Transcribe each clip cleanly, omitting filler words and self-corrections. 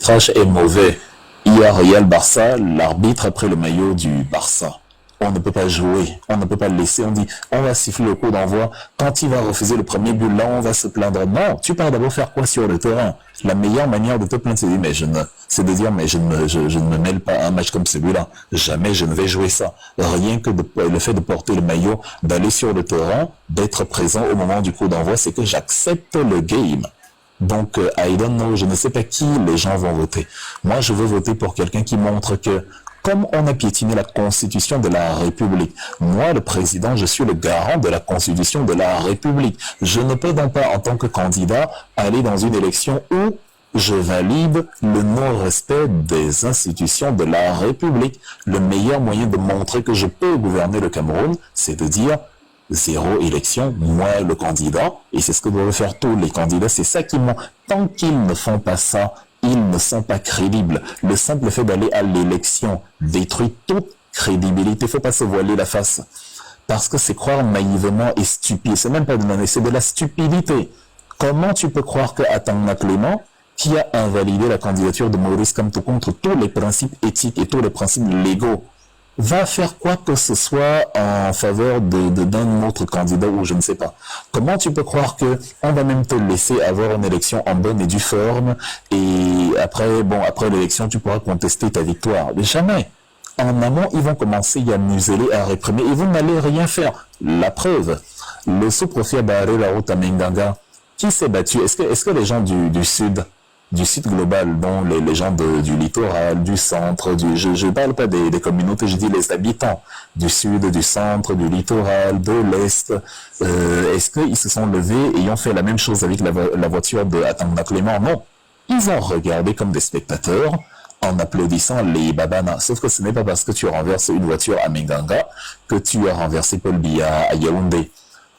L'arbitrage est mauvais. Hier, Real-Barça, l'arbitre a pris le maillot du Barça. On ne peut pas jouer, on ne peut pas le laisser, on dit, on va siffler le coup d'envoi. Quand il va refuser le premier but, là, on va se plaindre. Non, tu pars d'abord faire quoi sur le terrain? La meilleure manière de te plaindre, c'est de dire, je ne me mêle pas à un match comme celui-là. Jamais je ne vais jouer ça. Rien que le fait de porter le maillot, d'aller sur le terrain, d'être présent au moment du coup d'envoi, c'est que j'accepte le game. Donc, I don't know, je ne sais pas qui les gens vont voter. Moi, je veux voter pour quelqu'un qui montre que, comme on a piétiné la Constitution de la République, moi, le président, je suis le garant de la Constitution de la République. Je ne peux donc pas, en tant que candidat, aller dans une élection où je valide le non-respect des institutions de la République. Le meilleur moyen de montrer que je peux gouverner le Cameroun, c'est de dire zéro élection, moi le candidat, et c'est ce que doivent faire tous les candidats, c'est ça qui ment. Tant qu'ils ne font pas ça, ils ne sont pas crédibles. Le simple fait d'aller à l'élection détruit toute crédibilité. Il ne faut pas se voiler la face. Parce que c'est croire naïvement et stupide. C'est même pas de naïveté, c'est de la stupidité. Comment tu peux croire que Atangna Clément, qui a invalidé la candidature de Maurice Kamto contre tous les principes éthiques et tous les principes légaux, va faire quoi que ce soit en faveur d'un autre candidat ou je ne sais pas. Comment tu peux croire que on va même te laisser avoir une élection en bonne et due forme et après l'élection, tu pourras contester ta victoire? Mais jamais. En amont, ils vont commencer à museler, à réprimer et vous n'allez rien faire. La preuve, le sous-préfet a barré la route à Menganga. Qui s'est battu? Est-ce que les gens du sud global, dont les gens du littoral, du centre, je parle pas des communautés, je dis les habitants du sud, du centre, du littoral, de l'est, est-ce qu'ils se sont levés et ont fait la même chose avec la voiture de Atangna Clément? Non. Ils ont regardé comme des spectateurs en applaudissant les babanas. Sauf que ce n'est pas parce que tu renverses une voiture à Menganga que tu as renversé Paul Biya à Yaoundé.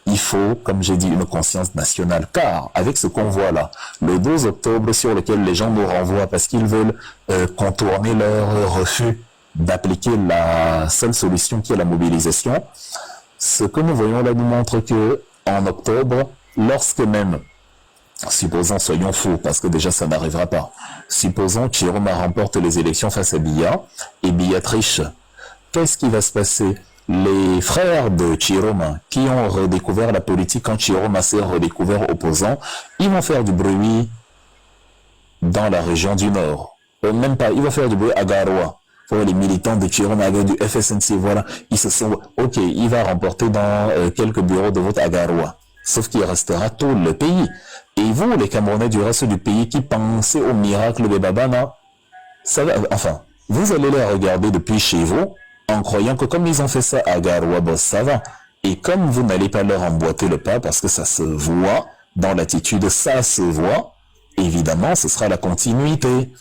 Il faut, comme j'ai dit, une conscience nationale, car avec ce convoi-là, le 12 octobre, sur lequel les gens nous renvoient parce qu'ils veulent contourner leur refus d'appliquer la seule solution qui est la mobilisation, ce que nous voyons là nous montre que en octobre, lorsque même, supposons, soyons fous, parce que déjà ça n'arrivera pas, supposons que Chiroma remporte les élections face à Biya, et Biya triche, qu'est-ce qui va se passer? Les frères de Chiroma, qui ont redécouvert la politique quand Chiroma s'est redécouvert opposant, ils vont faire du bruit dans la région du Nord. Même pas, ils vont faire du bruit à Garoua. Pour les militants de Chiroma, du FSNC, voilà, ils se sont, ok, il va remporter dans quelques bureaux de vote à Garoua. Sauf qu'il restera tout le pays. Et vous, les Camerounais du reste du pays qui pensez au miracle des Babana, ça va, enfin, vous allez les regarder depuis chez vous, en croyant que comme ils ont fait ça à Garoua, ça va. Et comme vous n'allez pas leur emboîter le pas parce que ça se voit, dans l'attitude, ça se voit, évidemment, ce sera la continuité.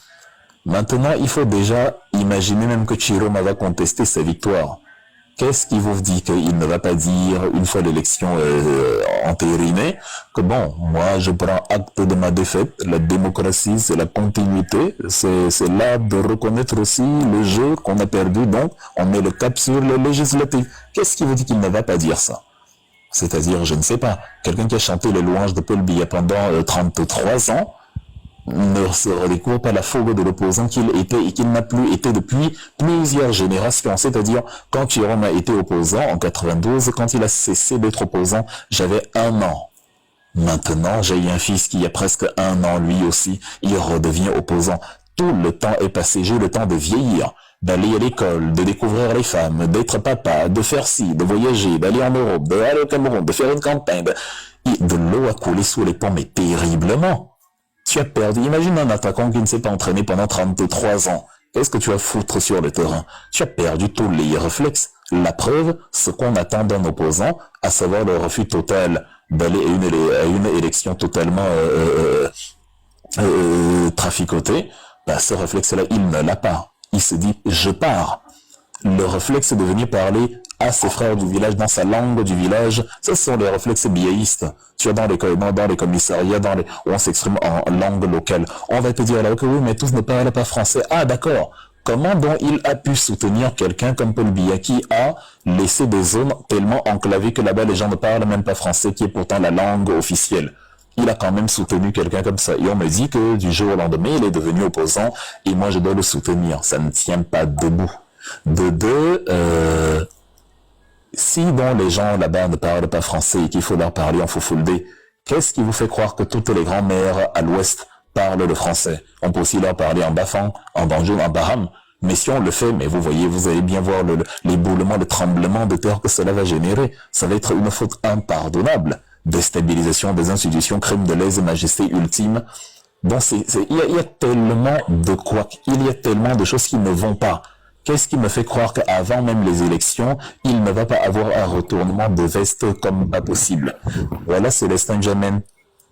Maintenant, il faut déjà imaginer même que Chiroma va contester sa victoire. Qu'est-ce qui vous dit qu'il ne va pas dire, une fois l'élection entérinée, que bon, moi je prends acte de ma défaite, la démocratie c'est la continuité, c'est là de reconnaître aussi le jeu qu'on a perdu, donc on met le cap sur le législatif. Qu'est-ce qui vous dit qu'il ne va pas dire ça? C'est-à-dire, je ne sais pas, quelqu'un qui a chanté les louanges de Paul Biya pendant 33 ans, ne se redécouvre pas la fougue de l'opposant qu'il était et qu'il n'a plus été depuis plusieurs générations. C'est-à-dire, quand Chiroma était opposant en 92, quand il a cessé d'être opposant, j'avais 1 an. Maintenant, j'ai un fils qui a presque 1 an lui aussi, il redevient opposant. Tout le temps est passé, j'ai eu le temps de vieillir, d'aller à l'école, de découvrir les femmes, d'être papa, de faire ci, de voyager, d'aller en Europe, d'aller au Cameroun, de faire une campagne. De l'eau a coulé sous les ponts, mais terriblement. Tu as perdu. Imagine un attaquant qui ne s'est pas entraîné pendant 33 ans. Qu'est-ce que tu vas foutre sur le terrain? Tu as perdu tous les réflexes. La preuve, ce qu'on attend d'un opposant, à savoir le refus total d'aller à une élection totalement traficotée, bah, ce réflexe-là, il ne l'a pas. Il se dit, je pars. Le réflexe de venir parler à ses frères du village, dans sa langue du village, ce sont les réflexes biaïstes. Tu es dans les commissariats, où on s'exprime en langue locale. On va te dire là que oui, mais tous ne parlent pas français. Ah, d'accord. Comment donc il a pu soutenir quelqu'un comme Paul Biya qui a laissé des zones tellement enclavées que là-bas les gens ne parlent même pas français, qui est pourtant la langue officielle? il a quand même soutenu quelqu'un comme ça. Et on me dit que du jour au lendemain, il est devenu opposant et moi, je dois le soutenir. Ça ne tient pas debout. De deux, si bon, les gens là-bas ne parlent pas français et qu'il faut leur parler en foufoldé, qu'est-ce qui vous fait croire que toutes les grands-mères à l'ouest parlent le français? On peut aussi leur parler en bafang, en banjo, en baham. Mais si on le fait, mais vous voyez, vous allez bien voir l'éboulement, le tremblement de terre que cela va générer. Ça va être une faute impardonnable. Déstabilisation des institutions, crime de lèse-majesté ultime. Bon, il y a tellement de quoi, il y a tellement de choses qui ne vont pas. Qu'est-ce qui me fait croire qu'avant même les élections, il ne va pas avoir un retournement de veste comme pas possible? Voilà Célestin Jamin,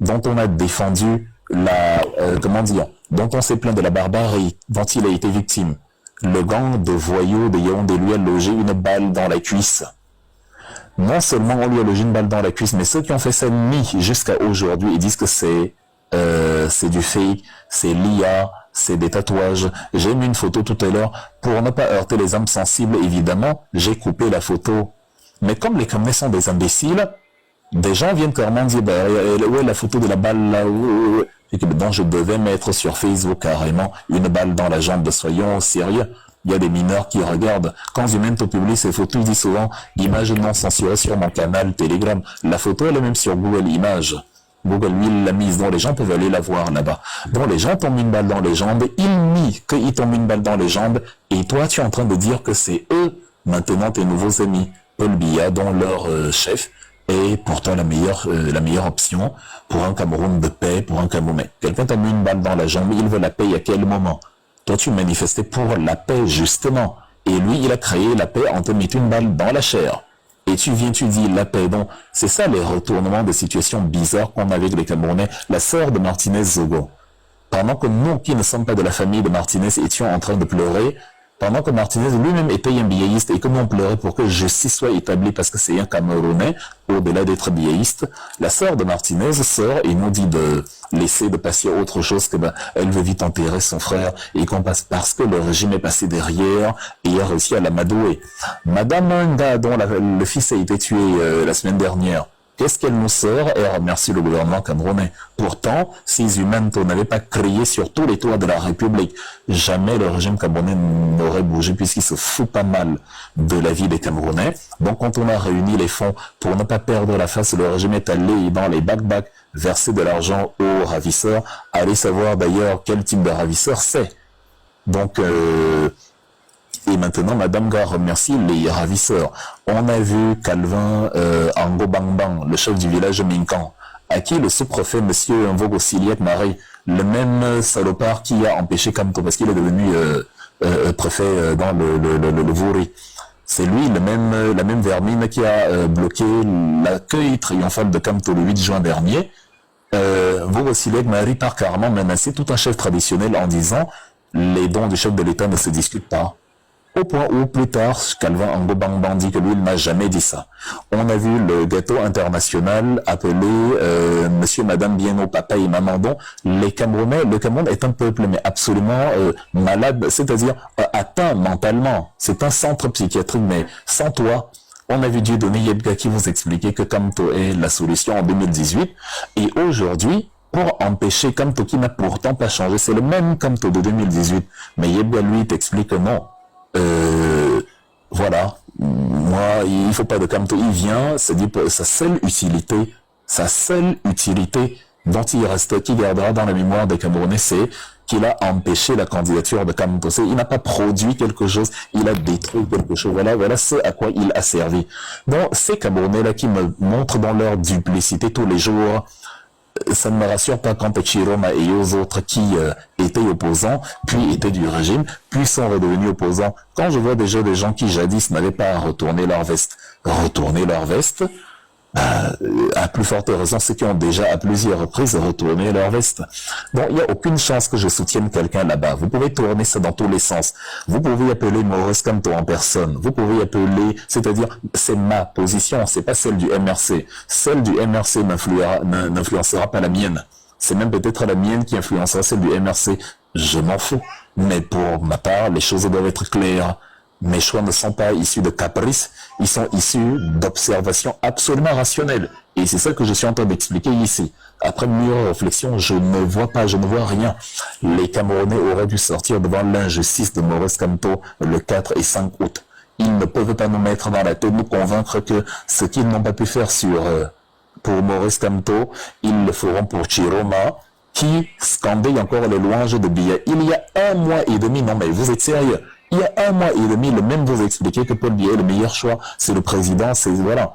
dont on a défendu dont on s'est plaint de la barbarie dont il a été victime. Le gang de voyous de Yaoundé lui a logé une balle dans la cuisse. Non seulement on lui a logé une balle dans la cuisse, mais ceux qui ont fait ça nient jusqu'à aujourd'hui et disent que c'est du fake, c'est l'IA, c'est des tatouages. J'ai mis une photo tout à l'heure pour ne pas heurter les âmes sensibles, évidemment, j'ai coupé la photo. Mais comme les Camerounais sont des imbéciles, des gens viennent carrément dire, ouais, la photo de la balle là, et que donc je devais mettre sur Facebook carrément une balle dans la jambe. Soyons sérieux. Il y a des mineurs qui regardent. Quand je mets au public ces photos, je dis souvent, images non censurées sur mon canal Telegram. La photo, elle est même sur Google Images. Google, lui, il l'a mise, donc les gens peuvent aller la voir là-bas. Donc les gens tombent une balle dans les jambes, ils nient qu'ils tombent une balle dans les jambes, et toi, tu es en train de dire que c'est eux, maintenant, tes nouveaux amis. Paul Biya, dont leur chef, est pourtant la meilleure option pour un Cameroun de paix, pour un Camerounais. Quelqu'un t'a mis une balle dans la jambe, il veut la paix, à quel moment? Toi, tu manifestais pour la paix, justement. Et lui, il a créé la paix en te mettant une balle dans la chair. Et tu dis la paix. Donc, c'est ça les retournements de situations bizarres qu'on a avec les Camerounais. La sœur de Martinez Zogo, pendant que nous, qui ne sommes pas de la famille de Martinez, étions en train de pleurer, pendant que Martinez lui-même était un biaïste et que nous on pleurait pour que justice soit établie parce que c'est un Camerounais, au-delà d'être biaïste, la sœur de Martinez sort et nous dit de laisser de passer à autre chose, que elle veut vite enterrer son frère et qu'on passe parce que le régime est passé derrière et a réussi à l'amadouer. Madame Manga, dont le fils a été tué la semaine dernière, qu'est-ce qu'elle nous sort? Elle remercie le gouvernement camerounais. Pourtant, ces humantos n'avaient pas crié sur tous les toits de la République. Jamais le régime camerounais n'aurait bougé puisqu'il se fout pas mal de la vie des Camerounais. Donc, quand on a réuni les fonds pour ne pas perdre la face, le régime est allé dans les bacs verser de l'argent aux ravisseurs. Allez savoir d'ailleurs quel type de ravisseur c'est. Donc, et maintenant, Madame Ga remercie les ravisseurs. On a vu Calvin Ango Bangbang, le chef du village Minkan, à qui le sous-préfet, Monsieur Mvogo Siliak Marie, le même salopard qui a empêché Kamto, parce qu'il est devenu préfet dans le Vouri. C'est lui, la même vermine qui a bloqué l'accueil triomphal de Kamto le 8 juin dernier. Mvogo Siliak Marie part carrément menacer tout un chef traditionnel en disant les dons du chef de l'État ne se discutent pas. Au point où, plus tard, Calvin Ango Bangbang dit que lui, il n'a jamais dit ça. On a vu le gâteau international appelé Monsieur, Madame, Bieno, Papa et Maman. Donc, le Cameroun est un peuple, mais absolument malade, c'est-à-dire atteint mentalement. C'est un centre psychiatrique, mais sans toi, on a vu Dieudonné Yebga qui vous expliquait que Kamto est la solution en 2018. Et aujourd'hui, pour empêcher Kamto qui n'a pourtant pas changé, c'est le même Kamto de 2018. Mais Yebga, lui, t'explique que non. Voilà, moi, il faut pas de Kamto, il vient, c'est dit sa seule utilité dont il reste, qui gardera dans la mémoire des Camerounais, c'est qu'il a empêché la candidature de Kamto. Il n'a pas produit quelque chose, il a détruit quelque chose. Voilà ce à quoi il a servi. Donc, ces Camerounais-là qui me montrent dans leur duplicité tous les jours, ça ne me rassure pas quant à Chiroma et aux autres qui étaient opposants, puis étaient du régime, puis sont redevenus opposants. Quand je vois déjà des gens qui jadis n'avaient pas à retourner leur veste, à plus forte raison, ceux qui ont déjà à plusieurs reprises retourné leur veste. Donc, il n'y a aucune chance que je soutienne quelqu'un là-bas. Vous pouvez tourner ça dans tous les sens. Vous pouvez appeler Maurice Kamto en personne. Vous pouvez appeler, c'est-à-dire, c'est ma position, c'est pas celle du MRC. Celle du MRC n'influencera pas la mienne. C'est même peut-être la mienne qui influencera celle du MRC. Je m'en fous. Mais pour ma part, les choses doivent être claires. Mes choix ne sont pas issus de caprices, ils sont issus d'observations absolument rationnelles. Et c'est ça que je suis en train d'expliquer ici. Après mûre réflexion, je ne vois rien. Les Camerounais auraient dû sortir devant l'injustice de Maurice Kamto le 4 et 5 août. Ils ne peuvent pas nous mettre dans la tête, nous convaincre que ce qu'ils n'ont pas pu faire pour Maurice Kamto, ils le feront pour Chiroma, qui scandait encore les louanges de Biya. Il y a 1 mois et demi, non mais vous êtes sérieux, il y a 1 mois et demi, le même vous expliquait que Paul Biya est le meilleur choix, c'est le président, c'est voilà.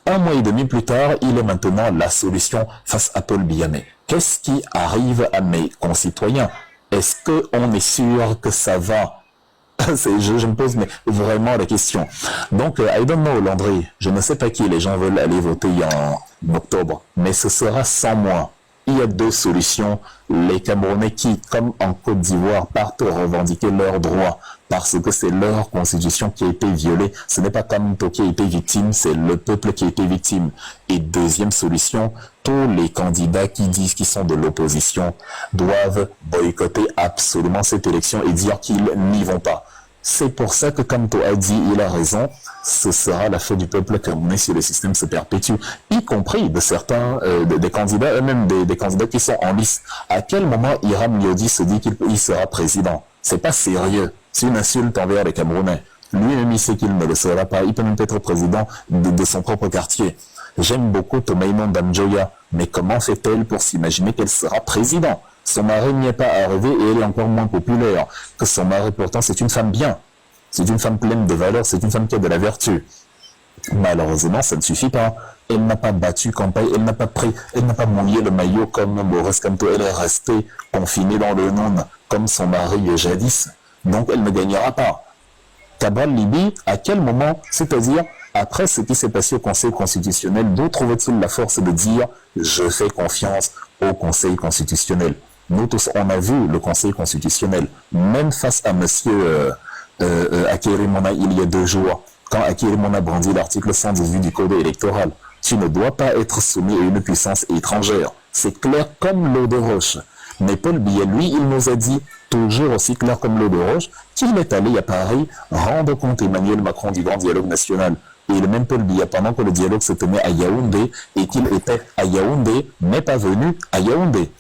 1 mois et demi plus tard, il est maintenant la solution face à Paul Biya. Mais qu'est-ce qui arrive à mes concitoyens? Est-ce qu'on est sûr que ça va? Je me pose vraiment la question. Donc, I don't know, Landry. Je ne sais pas qui les gens veulent aller voter en octobre, mais ce sera sans moi. Il y a 2 solutions. Les Camerounais qui, comme en Côte d'Ivoire, partent revendiquer leurs droits parce que c'est leur constitution qui a été violée. Ce n'est pas Kamto qui a été victime, c'est le peuple qui a été victime. Et deuxième solution, tous les candidats qui disent qu'ils sont de l'opposition doivent boycotter absolument cette élection et dire qu'ils n'y vont pas. C'est pour ça que Kamto a dit, il a raison, ce sera la faute du peuple camerounais si le système se perpétue, y compris de certains, des candidats, eux-mêmes des candidats qui sont en lice. À quel moment Hiram Yodi se dit qu'il sera président? C'est pas sérieux. C'est une insulte envers les Camerounais. Lui-même, il sait qu'il ne le sera pas. Il peut même être président de son propre quartier. J'aime beaucoup Tomaïmon Damjoya, mais comment fait-elle pour s'imaginer qu'elle sera président? Son mari n'y est pas arrivé et elle est encore moins populaire que son mari. Pourtant, c'est une femme bien. C'est une femme pleine de valeurs, c'est une femme qui a de la vertu. Malheureusement, ça ne suffit pas. Elle n'a pas battu campagne, elle n'a pas mouillé le maillot comme Maurice Kamto. Elle est restée confinée dans le non comme son mari jadis. Donc, elle ne gagnera pas. Cabral Libi, à quel moment, c'est-à-dire après ce qui s'est passé au Conseil constitutionnel, d'où trouve-t-il la force de dire « je fais confiance au Conseil constitutionnel ». Nous tous, on a vu le Conseil constitutionnel, même face à monsieur Akiri Mona il y a 2 jours, quand Akiri Mona brandit l'article 118 du Code électoral. Tu ne dois pas être soumis à une puissance étrangère. C'est clair comme l'eau de roche. Mais Paul Biya, lui, il nous a dit, toujours aussi clair comme l'eau de roche, qu'il est allé à Paris rendre compte Emmanuel Macron du grand dialogue national. Et le même Paul Biya, pendant que le dialogue se tenait à Yaoundé, et qu'il était à Yaoundé, n'est pas venu à Yaoundé.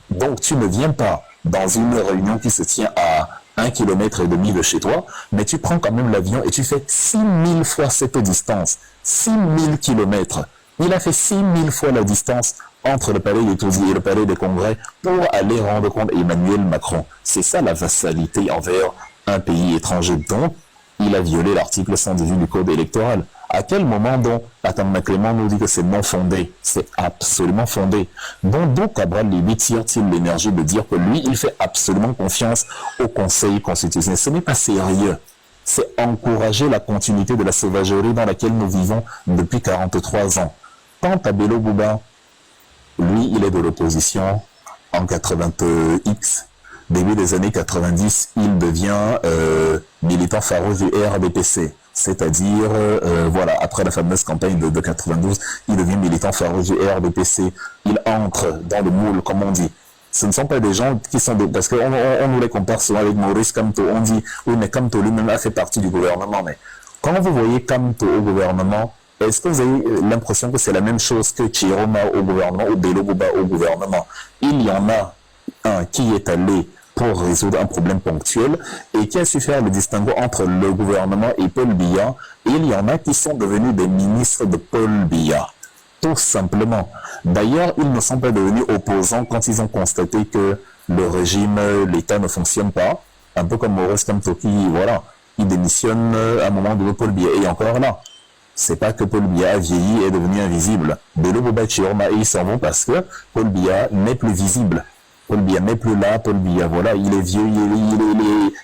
Donc tu ne viens pas dans une réunion qui se tient à 1,5 km de chez toi, mais tu prends quand même l'avion et tu fais 6000 fois cette distance. 6000 km. Il a fait 6000 fois la distance entre le palais des Touzy et le palais des Congrès pour aller rendre compte à Emmanuel Macron. C'est ça la vassalité envers un pays étranger. Donc, il a violé l'article 118 du Code électoral. À quel moment donc Atama Clément nous dit que c'est non fondé? C'est absolument fondé. Donc d'où Cabral Libi tire-t-il l'énergie de dire que lui, il fait absolument confiance au Conseil constitutionnel? Ce n'est pas sérieux. C'est encourager la continuité de la sauvagerie dans laquelle nous vivons depuis 43 ans. Quant à Bello Bouba, lui, il est de l'opposition en 80X. Début des années 90, il devient militant farouche du RDPC. C'est-à-dire, voilà, après la fameuse campagne de 92, il devient militant farouche du RDPC. Il entre dans le moule, comme on dit. Ce ne sont pas des gens qui sont... Parce qu'on nous les compare souvent avec Maurice Kamto. On dit, oui, mais Kamto lui-même a fait partie du gouvernement. Mais quand vous voyez Kamto au gouvernement, est-ce que vous avez l'impression que c'est la même chose que Chiroma au gouvernement ou Bello Bouba au gouvernement? Il y en a un qui est allé pour résoudre un problème ponctuel et qui a su faire le distinguo entre le gouvernement et Paul Biya. Et il y en a qui sont devenus des ministres de Paul Biya. Tout simplement. D'ailleurs, ils ne sont pas devenus opposants quand ils ont constaté que le régime, l'État ne fonctionne pas. Un peu comme Maurice Kamto qui, voilà, il démissionne à un moment donné Paul Biya. Et encore là, c'est pas que Paul Biya a vieilli et est devenu invisible. Bello Bouba Chiroma et ils s'en vont parce que Paul Biya n'est plus visible. Paul Biya n'est plus là, Paul Biya, voilà, il est vieux,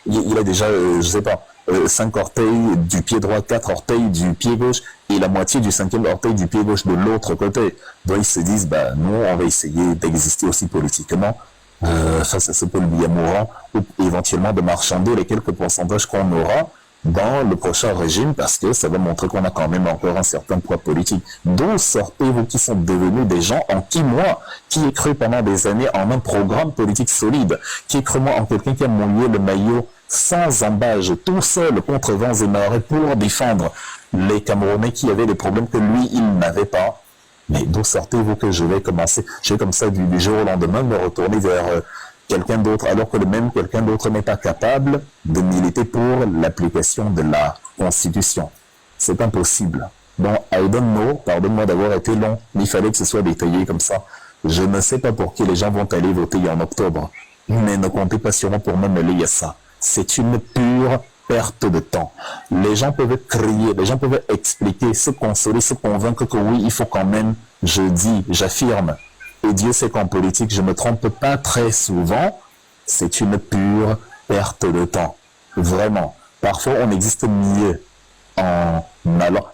il a déjà, je sais pas, 5 orteils du pied droit, 4 orteils du pied gauche et la moitié du 5e orteil du pied gauche de l'autre côté. Donc ils se disent, bah nous, on va essayer d'exister aussi politiquement face à ce Paul Biya mourant ou éventuellement de marchander les quelques pourcentages qu'on aura dans le prochain régime parce que ça va montrer qu'on a quand même encore un certain poids politique. D'où sortez-vous qui sont devenus des gens en qui moi, qui ai cru pendant des années en un programme politique solide, qui ai cru moi en quelqu'un qui a mouillé le maillot sans embâge, tout seul contre vents et marées pour défendre les Camerounais qui avaient des problèmes que lui, il n'avait pas. Mais d'où sortez-vous que je vais commencer, je vais comme ça du jour au lendemain me retourner vers quelqu'un d'autre, alors que le même quelqu'un d'autre n'est pas capable de militer pour l'application de la Constitution. C'est impossible. Donc, I don't know, pardonne-moi d'avoir été long, mais il fallait que ce soit détaillé comme ça. Je ne sais pas pour qui les gens vont aller voter en octobre, mais ne comptez pas sur moi pour me mêler à ça. C'est une pure perte de temps. Les gens peuvent crier, les gens peuvent expliquer, se consoler, se convaincre que oui, il faut quand même, je dis, j'affirme, et Dieu sait qu'en politique, je ne me trompe pas très souvent, c'est une pure perte de temps. Vraiment. Parfois, on existe mieux en allant...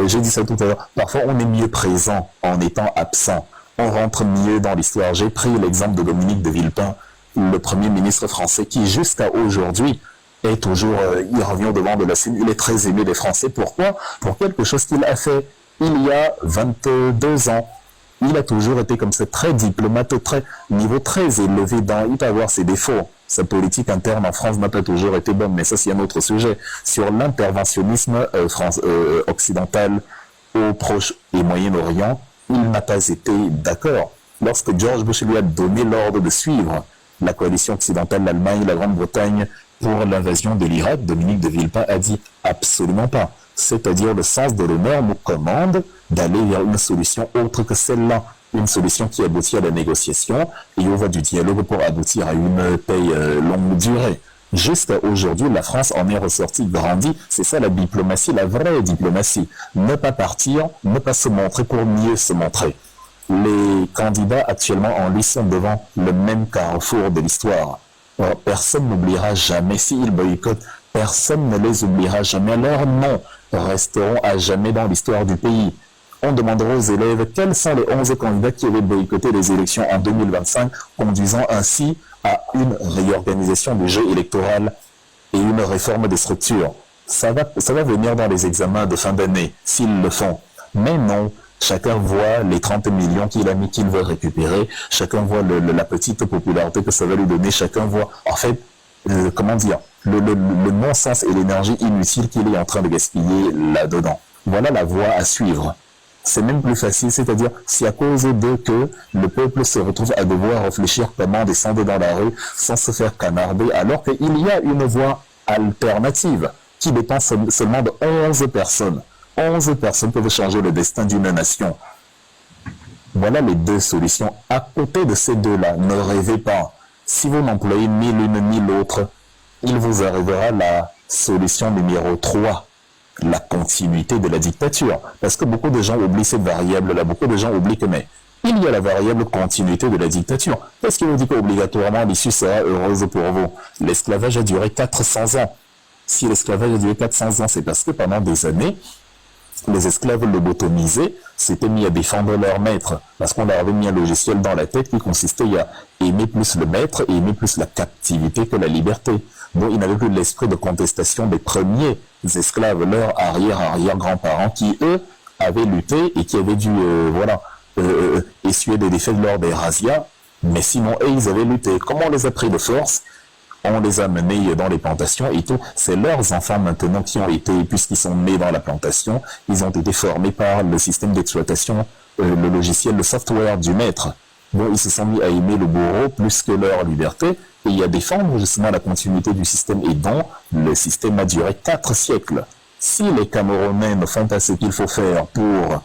j'ai dit ça tout à l'heure. Parfois, on est mieux présent en étant absent. On rentre mieux dans l'histoire. J'ai pris l'exemple de Dominique de Villepin, le premier ministre français, qui jusqu'à aujourd'hui est toujours... il revient au devant de la scène. Il est très aimé des Français. Pourquoi? Pour quelque chose qu'il a fait il y a 22 ans. Il a toujours été comme ça, très diplomate, niveau très élevé dans, il peut avoir ses défauts. Sa politique interne en France n'a pas toujours été bonne, mais ça c'est un autre sujet. Sur l'interventionnisme occidental au Proche et Moyen-Orient, il n'a pas été d'accord. Lorsque George Bush lui a donné l'ordre de suivre la coalition occidentale, l'Allemagne, la Grande-Bretagne, pour l'invasion de l'Irak, Dominique de Villepin a dit absolument pas. C'est-à-dire le sens de l'honneur nous commande d'aller vers une solution autre que celle-là, une solution qui aboutit à la négociation et au voie du dialogue pour aboutir à une paix longue durée. Jusqu'à aujourd'hui, la France en est ressortie grandie. C'est ça la diplomatie, la vraie diplomatie. Ne pas partir, ne pas se montrer pour mieux se montrer. Les candidats actuellement en lice sont devant le même carrefour de l'histoire. Personne n'oubliera jamais s'ils boycottent. Personne ne les oubliera jamais. Leurs noms resteront à jamais dans l'histoire du pays. On demandera aux élèves quels sont les 11 candidats qui avaient boycotté les élections en 2025, conduisant ainsi à une réorganisation du jeu électoral et une réforme des structures. Ça va venir dans les examens de fin d'année, s'ils le font. Mais non, chacun voit les 30 millions qu'il a mis, qu'il veut récupérer. Chacun voit la petite popularité que ça va lui donner. Chacun voit, en fait, comment dire, le non-sens et l'énergie inutile qu'il est en train de gaspiller là-dedans. Voilà la voie à suivre. C'est même plus facile, c'est-à-dire si à cause d'eux que le peuple se retrouve à devoir réfléchir comment descendre dans la rue sans se faire canarder, alors qu'il y a une voie alternative qui dépend seulement de 11 personnes. 11 personnes peuvent changer le destin d'une nation. Voilà les deux solutions. À côté de ces deux-là, ne rêvez pas. Si vous n'employez ni l'une ni l'autre, il vous arrivera la solution numéro 3. La continuité de la dictature. Parce que beaucoup de gens oublient cette variable-là. Beaucoup de gens oublient que, mais il y a la variable continuité de la dictature. Est-ce qu'il vous dit qu'obligatoirement l'issue sera heureuse pour vous? L'esclavage a duré 400 ans. Si l'esclavage a duré 400 ans, c'est parce que pendant des années, les esclaves lobotomisés s'étaient mis à défendre leur maître. Parce qu'on leur avait mis un logiciel dans la tête qui consistait à aimer plus le maître et aimer plus la captivité que la liberté. Donc, ils n'avaient plus l'esprit de contestation des premiers esclaves, leurs arrière-grands-parents, qui, eux, avaient lutté et qui avaient dû, essuyer des défaites lors des razzias. Mais sinon, eux, ils avaient lutté. Comment on les a pris de force? On les a menés dans les plantations et tout. C'est leurs enfants maintenant qui ont été, puisqu'ils sont nés dans la plantation, ils ont été formés par le système d'exploitation, le logiciel, le software du maître. Bon, ils se sont mis à aimer le bourreau plus que leur liberté et à défendre justement la continuité du système et dont le système a duré 4 siècles. Si les Camerounais ne font pas ce qu'il faut faire pour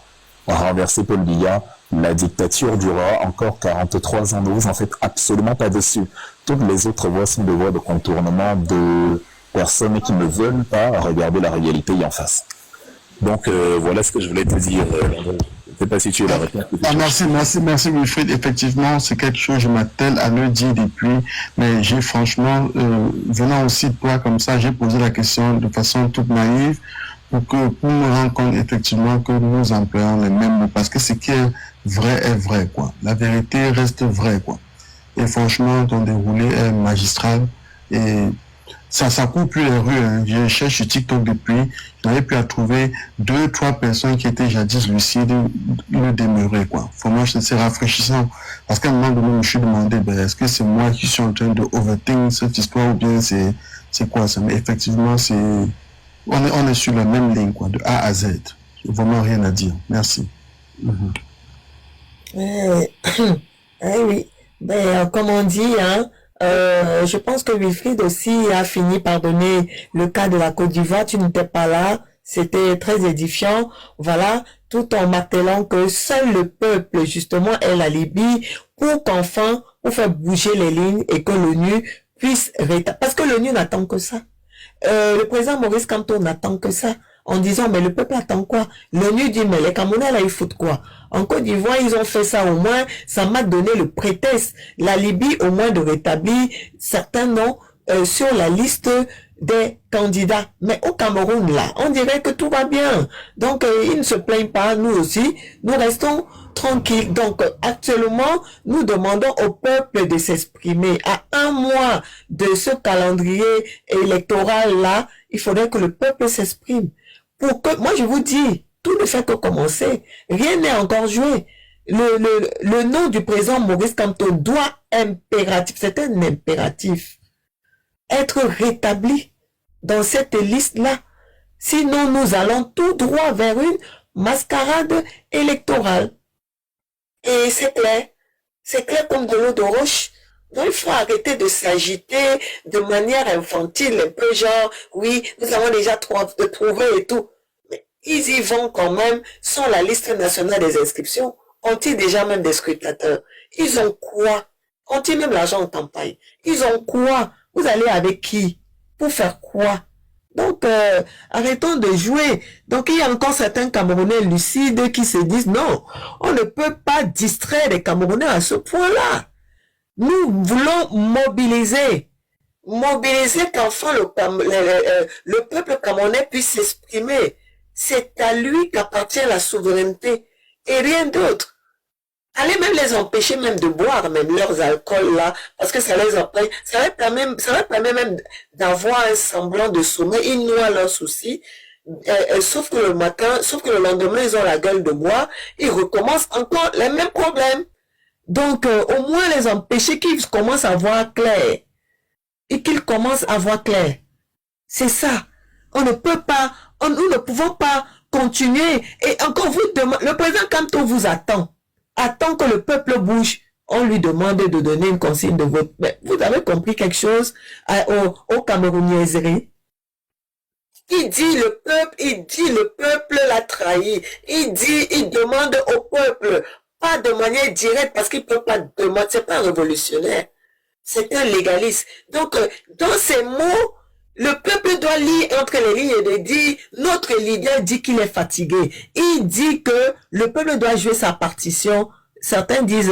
renverser Paul Biya, la dictature durera encore 43 ans. Ne vous en faites absolument pas dessus. Toutes les autres voies sont des voies de contournement de personnes qui ne veulent pas regarder la réalité en face. Donc voilà ce que je voulais te dire, Landry. Je ne sais pas si tu es la réponse. Merci Wilfried. Effectivement, c'est quelque chose que je m'attelle à le dire depuis, mais j'ai franchement, venant aussi de toi comme ça, j'ai posé la question de façon toute naïve pour me rendre compte effectivement que nous employons les mêmes mots, parce que ce qui est vrai, quoi. La vérité reste vraie, quoi. Et franchement, ton déroulé est magistral et Ça court plus les rues. Hein. Je cherche sur TikTok depuis. Je n'avais plus à trouver 2-3 personnes qui étaient jadis lucides, le demeurer, quoi. Vraiment, c'est rafraîchissant. Parce qu'à un moment donné, je me suis demandé, ben, est-ce que c'est moi qui suis en train de overthink cette histoire ou bien c'est quoi ça? Mais effectivement, on est sur la même ligne, quoi, de A à Z. Vraiment rien à dire. Merci. Oui. Ben, comme on dit, hein, je pense que Wilfried aussi a fini par donner le cas de la Côte d'Ivoire. Tu n'étais pas là. C'était très édifiant. Voilà. Tout en martelant que seul le peuple, justement, est la Libye pour qu'enfin, pour faire bouger les lignes et que l'ONU puisse parce que l'ONU n'attend que ça. Le président Maurice Kamto n'attend que ça. En disant, mais le peuple attend quoi? L'ONU dit, mais les Camerounais, là, ils foutent quoi? En Côte d'Ivoire, ils ont fait ça au moins, ça m'a donné le prétexte. La Libye, au moins, de rétablir certains noms sur la liste des candidats. Mais au Cameroun, là, on dirait que tout va bien. Donc, ils ne se plaignent pas, nous aussi. Nous restons tranquilles. Donc, actuellement, nous demandons au peuple de s'exprimer. À un mois de ce calendrier électoral-là, il faudrait que le peuple s'exprime. Pour que, moi je vous dis, tout ne fait que commencer. Rien n'est encore joué. Le nom du président Maurice Kamto doit impératif, c'est un impératif, être rétabli dans cette liste-là. Sinon, nous allons tout droit vers une mascarade électorale. Et c'est clair comme de l'eau de roche. Donc, il faut arrêter de s'agiter de manière infantile, un peu genre, oui, nous avons déjà trouvé et tout. Mais ils y vont quand même sans la liste nationale des inscriptions. Ont-ils déjà même des scrutateurs? Ils ont quoi? Ont-ils même l'argent en campagne? Ils ont quoi? Vous allez avec qui? Pour faire quoi? Donc, arrêtons de jouer. Donc, il y a encore certains Camerounais lucides qui se disent, non, on ne peut pas distraire les Camerounais à ce point-là. Nous voulons mobiliser qu'enfin le peuple camerounais puisse s'exprimer. C'est à lui qu'appartient la souveraineté et rien d'autre. Allez même les empêcher même de boire même leurs alcools là, parce que ça leur permet même d'avoir un semblant de sommeil. Ils noient leurs soucis. Sauf que le lendemain, ils ont la gueule de bois. Ils recommencent encore les mêmes problèmes. Donc, au moins les empêcher qu'ils commencent à voir clair. Et qu'ils commencent à voir clair. C'est ça. On ne peut pas, nous ne pouvons pas continuer. Et encore vous demandez, le président Kamto vous attend que le peuple bouge. On lui demande de donner une consigne de vote. Mais vous avez compris quelque chose au Camerounaiserie? Il dit le peuple l'a trahi. Il demande au peuple, pas de manière directe, parce qu'il ne peut pas demander, c'est pas un révolutionnaire. C'est un légaliste. Donc, dans ces mots, le peuple doit lire entre les lignes et de dire, notre leader dit qu'il est fatigué. Il dit que le peuple doit jouer sa partition. Certains disent,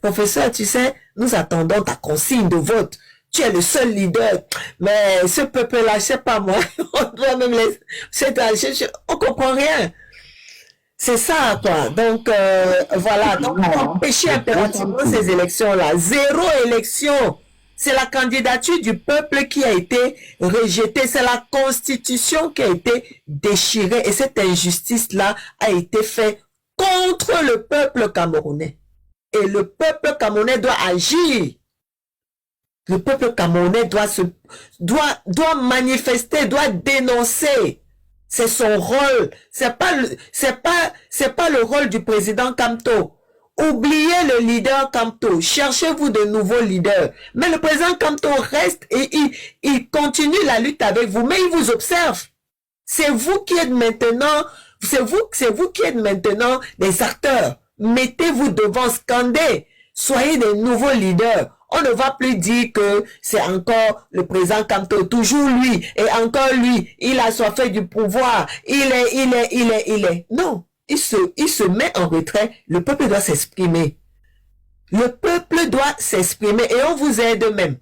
professeur, tu sais, nous attendons ta consigne de vote. Tu es le seul leader. Mais ce peuple-là, je sais pas moi, on doit même on comprend rien. C'est ça, quoi. Donc, voilà. Donc, empêcher impérativement ces élections-là. 0 élection. C'est la candidature du peuple qui a été rejetée. C'est la constitution qui a été déchirée. Et cette injustice-là a été faite contre le peuple camerounais. Et le peuple camerounais doit agir. Le peuple camerounais doit manifester, doit dénoncer. C'est son rôle. C'est pas le rôle du président Kamto. Oubliez le leader Kamto. Cherchez-vous de nouveaux leaders. Mais le président Kamto reste et il continue la lutte avec vous. Mais il vous observe. C'est vous qui êtes maintenant, c'est vous qui êtes maintenant des acteurs. Mettez-vous devant, scandez. Soyez des nouveaux leaders. On ne va plus dire que c'est encore le président Kamto, toujours lui, et encore lui, il a soifé du pouvoir, il est. Non, il se met en retrait, le peuple doit s'exprimer. Le peuple doit s'exprimer, et on vous aide même.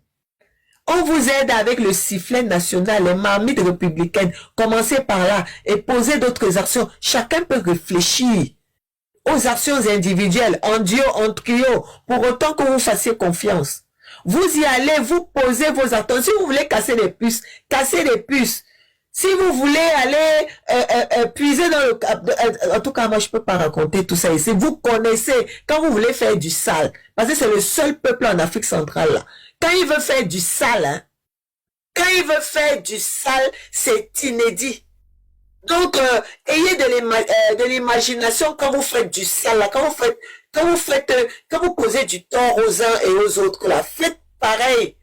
On vous aide avec le sifflet national, les marmites républicaines, commencez par là, et posez d'autres actions. Chacun peut réfléchir aux actions individuelles, en duo, en trio, pour autant que vous fassiez confiance. Vous y allez, vous posez vos attentes. Si vous voulez casser les puces, cassez les puces. Si vous voulez aller puiser dans le... En tout cas, moi, je peux pas raconter tout ça ici. Vous connaissez, quand vous voulez faire du sale, parce que c'est le seul peuple en Afrique centrale, là. Quand il veut faire du sale, hein, quand il veut faire du sale, c'est inédit. Donc, ayez de l'imagination quand vous faites du sale, là, quand vous causez du tort aux uns et aux autres, là, faites pareil.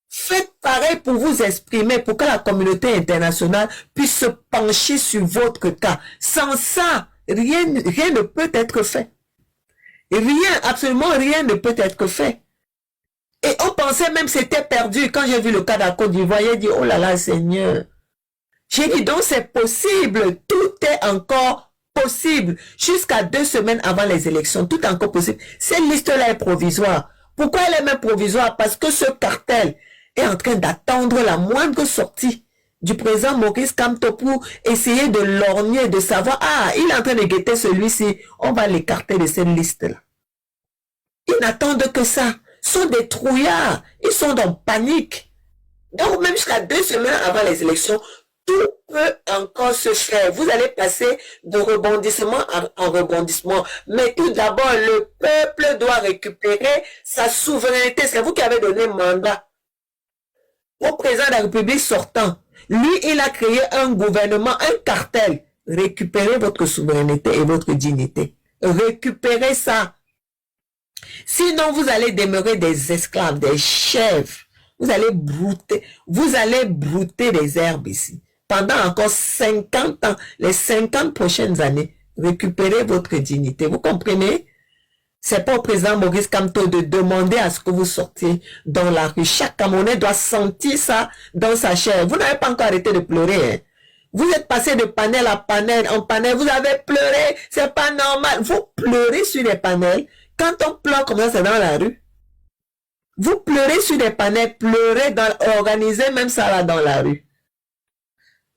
Faites pareil pour vous exprimer, pour que la communauté internationale puisse se pencher sur votre cas. Sans ça, rien ne peut être fait. Rien, absolument rien ne peut être fait. Et on pensait même que c'était perdu. Quand j'ai vu le cas de la Côte d'Ivoire, j'ai dit, oh là là, Seigneur. J'ai dit, donc c'est possible. Tout est encore possible. Jusqu'à 2 semaines avant les élections, tout est encore possible. Cette liste-là est provisoire. Pourquoi elle est même provisoire? Parce que ce cartel est en train d'attendre la moindre sortie du président Maurice Kamto pour essayer de lorgner, de savoir, ah, il est en train de guetter celui-ci, on va l'écarter de cette liste-là. Ils n'attendent que ça. Ils sont des trouillards. Ils sont en panique. Donc, même jusqu'à 2 semaines avant les élections, tout peut encore se faire. Vous allez passer de rebondissement en rebondissement. Mais tout d'abord, le peuple doit récupérer sa souveraineté. C'est vous qui avez donné mandat au président de la République sortant. Lui, il a créé un gouvernement, un cartel. Récupérez votre souveraineté et votre dignité. Récupérez ça. Sinon, vous allez demeurer des esclaves, des chefs. Vous allez brouter des herbes ici. Pendant encore 50 ans, les 50 prochaines années, récupérez votre dignité. Vous comprenez? C'est pas au président Maurice Kamto de demander à ce que vous sortiez dans la rue. Chaque Camerounais doit sentir ça dans sa chair. Vous n'avez pas encore arrêté de pleurer. Hein? Vous êtes passé de panel à panel, en panel. Vous avez pleuré. C'est pas normal. Vous pleurez sur les panels. Quand on pleure comme ça, c'est dans la rue. Vous pleurez sur les panels, organisez même ça là dans la rue.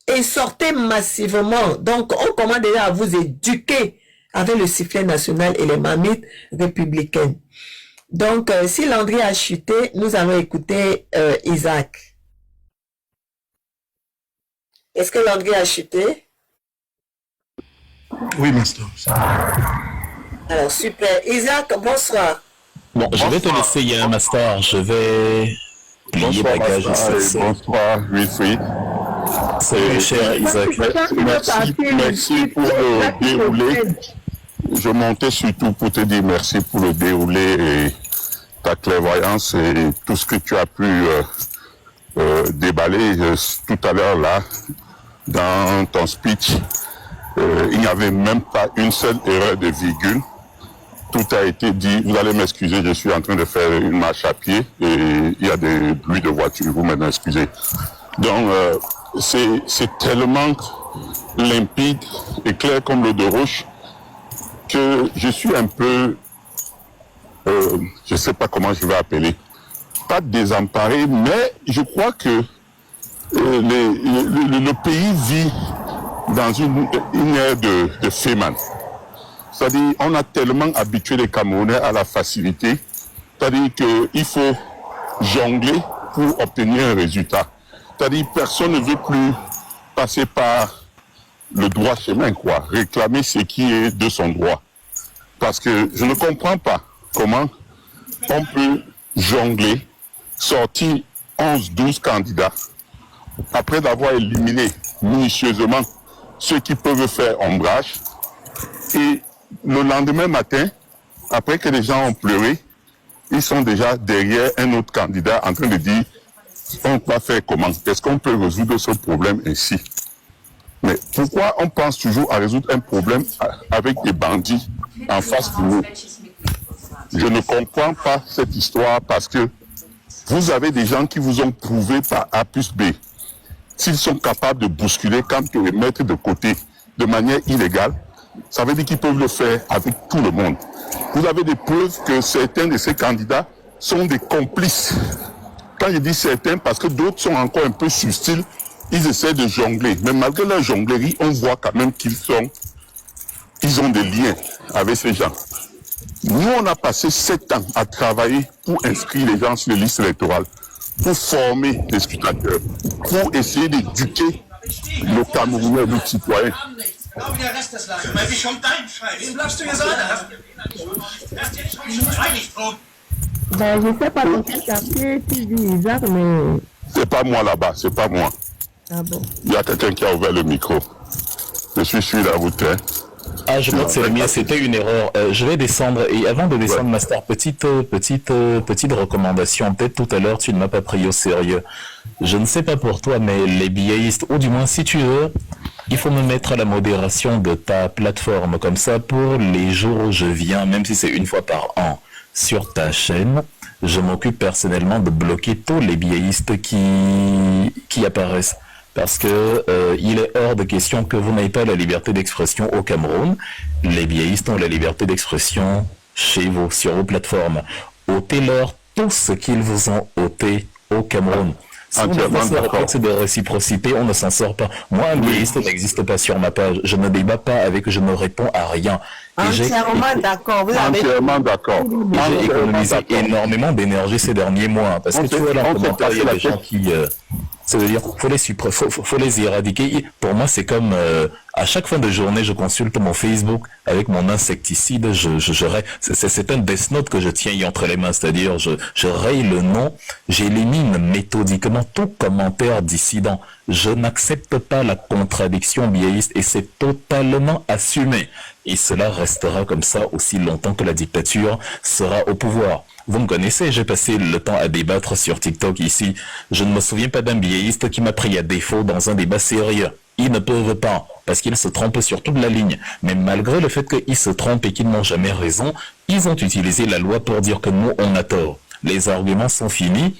Et sortez massivement. Donc, on commence déjà à vous éduquer avec le sifflet national et les marmites républicaines. Donc, si Landry a chuté, nous allons écouter Isaac. Est-ce que Landry a chuté? Oui, master. Alors, super. Isaac, bonsoir. Bon, je vais te laisser, il y a un master. Je vais plier bagage ici. Bonsoir, Wilfried. Salut, cher Isaac. Merci pour le déroulé. Je montais surtout pour te dire merci pour le déroulé et ta clairvoyance et tout ce que tu as pu déballer tout à l'heure là dans ton speech. Il n'y avait même pas une seule erreur de virgule. Tout a été dit. Vous allez m'excuser, je suis en train de faire une marche à pied et il y a des bruits de voiture. Vous m'en excusez. Donc, c'est tellement limpide et clair comme l'eau de roche que je suis un peu, je ne sais pas comment je vais appeler, pas désemparé, mais je crois que le pays vit dans une ère de Feynman. C'est-à-dire, on a tellement habitué les Camerounais à la facilité, c'est-à-dire qu'il faut jongler pour obtenir un résultat. C'est-à-dire, personne ne veut plus passer par le droit chemin, quoi, réclamer ce qui est de son droit. Parce que je ne comprends pas comment on peut jongler, sortir 11-12 candidats, après d'avoir éliminé minutieusement ceux qui peuvent faire ombrage, et le lendemain matin, après que les gens ont pleuré, ils sont déjà derrière un autre candidat en train de dire on va faire comment? Est-ce qu'on peut résoudre ce problème ainsi? Mais pourquoi on pense toujours à résoudre un problème avec des bandits en face de nous? Je ne comprends pas cette histoire parce que vous avez des gens qui vous ont prouvé par A plus B. S'ils sont capables de bousculer quand les mettre de côté de manière illégale, ça veut dire qu'ils peuvent le faire avec tout le monde. Vous avez des preuves que certains de ces candidats sont des complices. Quand je dis certains, parce que d'autres sont encore un peu subtils, ils essaient de jongler. Mais malgré leur jonglerie, on voit quand même qu'ils ont des liens avec ces gens. Nous, on a passé 7 ans à travailler pour inscrire les gens sur les listes électorales, pour former les scrutateurs, pour essayer d'éduquer le Camerounais, le citoyen. Ben, je sais pas dans quel quartier tu vis, Isaac, mais... C'est pas moi là-bas, c'est pas moi. Ah bon? Il y a quelqu'un qui a ouvert le micro. Je suis sur la route. Hein. Ah, je crois que c'est le mien, c'était une erreur. Je vais descendre, et avant de descendre, Master, petite recommandation. Peut-être tout à l'heure, tu ne m'as pas pris au sérieux. Je ne sais pas pour toi, mais les billettistes, ou du moins si tu veux, il faut me mettre à la modération de ta plateforme. Comme ça, pour les jours où je viens, même si c'est une fois par an, sur ta chaîne, je m'occupe personnellement de bloquer tous les billettistes qui apparaissent. Parce que il est hors de question que vous n'ayez pas la liberté d'expression au Cameroun. Les billettistes ont la liberté d'expression chez vous, sur vos plateformes. Ôtez-leur tout ce qu'ils vous ont ôté au Cameroun. Si on ne fait pas de réciprocité, on ne s'en sort pas. Moi, un billetiste n'existe pas sur ma page. Je ne débat pas avec, je ne réponds à rien. Entièrement d'accord. Entièrement d'accord. J'ai économisé énormément d'énergie ces derniers mois. Parce que tu vois, là, en commentaire, il y a des gens qui... ça veut dire faut les éradiquer. Pour moi, c'est comme à chaque fin de journée, je consulte mon Facebook avec mon insecticide. C'est un Death Note que je tiens entre les mains, c'est-à-dire je raye le nom, j'élimine méthodiquement tout commentaire dissident. Je n'accepte pas la contradiction biaïste et c'est totalement assumé. Et cela restera comme ça aussi longtemps que la dictature sera au pouvoir. Vous me connaissez, j'ai passé le temps à débattre sur TikTok ici. Je ne me souviens pas d'un biaïste qui m'a pris à défaut dans un débat sérieux. Ils ne peuvent pas, parce qu'ils se trompent sur toute la ligne. Mais malgré le fait qu'ils se trompent et qu'ils n'ont jamais raison, ils ont utilisé la loi pour dire que nous, on a tort. Les arguments sont finis,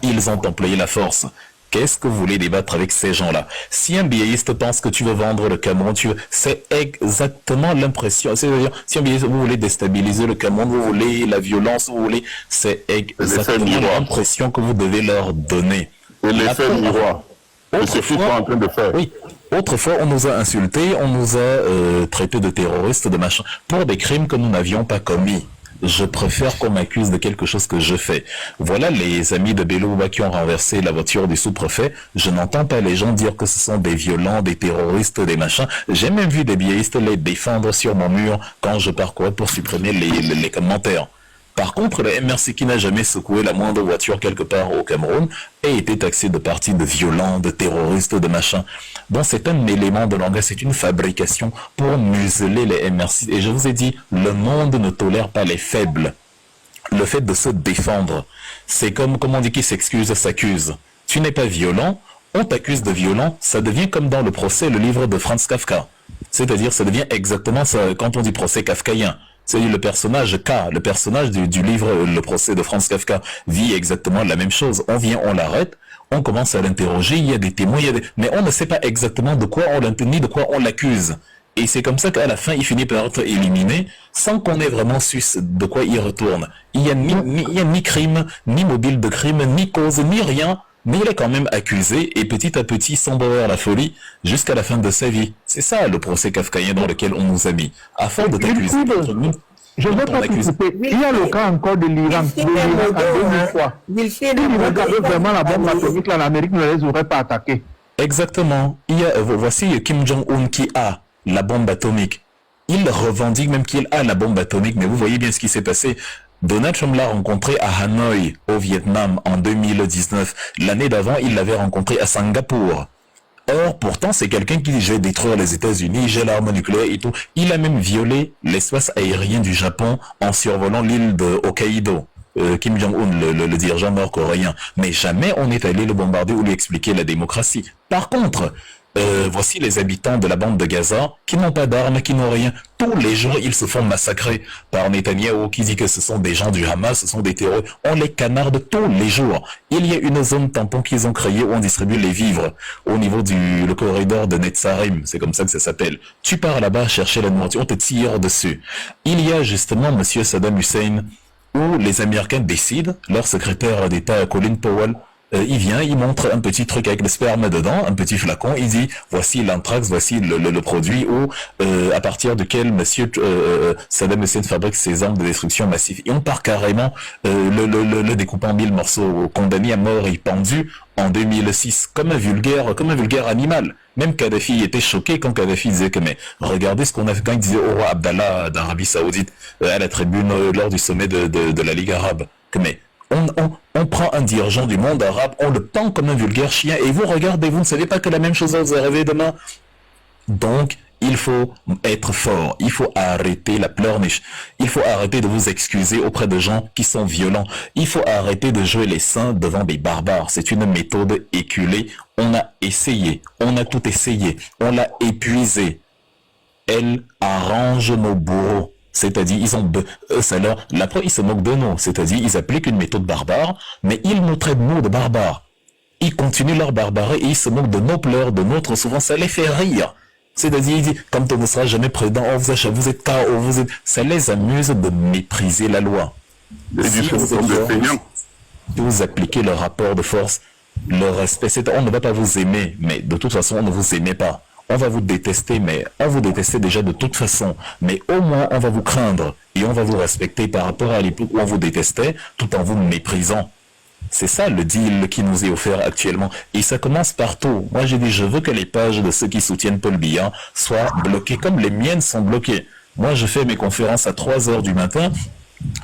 ils ont employé la force. Qu'est-ce que vous voulez débattre avec ces gens-là? Si un biaïste pense que tu veux vendre le Cameroun, c'est exactement l'impression. C'est-à-dire, si un biaïste, vous voulez déstabiliser le Cameroun, vous voulez la violence, vous voulez, c'est exactement l'impression que vous devez leur donner. Et l'effet miroir. C'est ce qu'ils sont en train de faire. Oui. Autrefois, on nous a insultés, on nous a traités de terroristes, de machin, pour des crimes que nous n'avions pas commis. Je préfère qu'on m'accuse de quelque chose que je fais. Voilà les amis de Belouba qui ont renversé la voiture du sous-préfet. Je n'entends pas les gens dire que ce sont des violents, des terroristes, des machins. J'ai même vu des biaïstes les défendre sur mon mur quand je parcourais pour supprimer les commentaires. Par contre, le MRC qui n'a jamais secoué la moindre voiture quelque part au Cameroun a été taxé de partis de violents, de terroristes, de machins. Donc c'est un élément de langage, c'est une fabrication pour museler les MRC. Et je vous ai dit, le monde ne tolère pas les faibles. Le fait de se défendre, c'est comme on dit qui s'excuse, s'accuse. Tu n'es pas violent, on t'accuse de violent, ça devient comme dans le procès, le livre de Franz Kafka. C'est-à-dire, ça devient exactement ça, quand on dit procès kafkaïen. C'est-à-dire le personnage K, le personnage du livre Le procès de Franz Kafka vit exactement la même chose. On vient, on l'arrête, on commence à l'interroger, il y a des témoins, mais on ne sait pas exactement de quoi on l'interroge, ni de quoi on l'accuse. Et c'est comme ça qu'à la fin, il finit par être éliminé, sans qu'on ait vraiment su de quoi il retourne. Il n'y a ni crime, ni mobile de crime, ni cause, ni rien. Mais il est quand même accusé et petit à petit sombre vers la folie jusqu'à la fin de sa vie. C'est ça le procès kafkaïen dans lequel on nous a mis. Afin de t'accuser. Je ne veux pas t'occuper. Il y a le cas encore de l'Iran. De l'Iran en 2003. L'Irak avait vraiment la bombe atomique, là, l'Amérique ne les aurait pas attaqués. Exactement. Voici Kim Jong-un qui a la bombe atomique. Il revendique même qu'il a la bombe atomique, mais vous voyez bien ce qui s'est passé. Donald Trump l'a rencontré à Hanoï, au Vietnam, en 2019. L'année d'avant, il l'avait rencontré à Singapour. Or, pourtant, c'est quelqu'un qui dit « je vais détruire les États-Unis, j'ai l'arme nucléaire et tout ». Il a même violé l'espace aérien du Japon en survolant l'île de Hokkaido. Kim Jong-un, le dirigeant nord-coréen. Mais jamais on est allé le bombarder ou lui expliquer la démocratie. Par contre, voici les habitants de la bande de Gaza qui n'ont pas d'armes, qui n'ont rien. Tous les jours, ils se font massacrer par Netanyahou qui dit que ce sont des gens du Hamas, ce sont des terroristes. On les canarde tous les jours. Il y a une zone tampon qu'ils ont créée où on distribue les vivres au niveau le corridor de Netzarim, c'est comme ça que ça s'appelle. Tu pars là-bas chercher la nourriture, on te tire dessus. Il y a justement monsieur Saddam Hussein où les Américains décident, leur secrétaire d'État Colin Powell il vient, il montre un petit truc avec le sperme dedans, un petit flacon, il dit voici l'anthrax, voici le produit à partir duquel monsieur Saddam Hussein fabrique ses armes de destruction massive. Et on part carrément le découpant en 1000 morceaux, condamné à mort et pendu en 2006 comme un vulgaire animal. Même Kadhafi était choqué quand Kadhafi disait que mais regardez ce qu'on a fait quand il disait au roi Abdallah d'Arabie Saoudite à la tribune lors du sommet de la Ligue arabe que mais on prend un dirigeant du monde arabe, on le pend comme un vulgaire chien, et vous regardez, vous ne savez pas que la même chose va vous arriver demain. Donc, il faut être fort, il faut arrêter la pleurniche, il faut arrêter de vous excuser auprès de gens qui sont violents, il faut arrêter de jouer les saints devant des barbares. C'est une méthode éculée, on a essayé, on a tout essayé, on l'a épuisé. Elle arrange nos bourreaux. C'est-à-dire, la preuve, ils se moquent de nous. C'est-à-dire, ils appliquent une méthode barbare, mais ils nous traitent, nous, de barbares. Ils continuent leur barbarie et ils se moquent de nos pleurs, de notre souffrance. Ça les fait rire. C'est-à-dire, ils disent, quand on ne sera jamais prudent, vous êtes KO, ça les amuse de mépriser la loi. Si vous appliquez le rapport de force, le respect, on ne va pas vous aimer, mais de toute façon, on ne vous aimait pas. On va vous détester, mais on vous détestait déjà de toute façon. Mais au moins, on va vous craindre et on va vous respecter par rapport à l'époque où on vous détestait tout en vous méprisant. C'est ça le deal qui nous est offert actuellement. Et ça commence partout. Moi, j'ai dit, je veux que les pages de ceux qui soutiennent Paul Biya soient bloquées comme les miennes sont bloquées. Moi, je fais mes conférences à 3 heures du matin.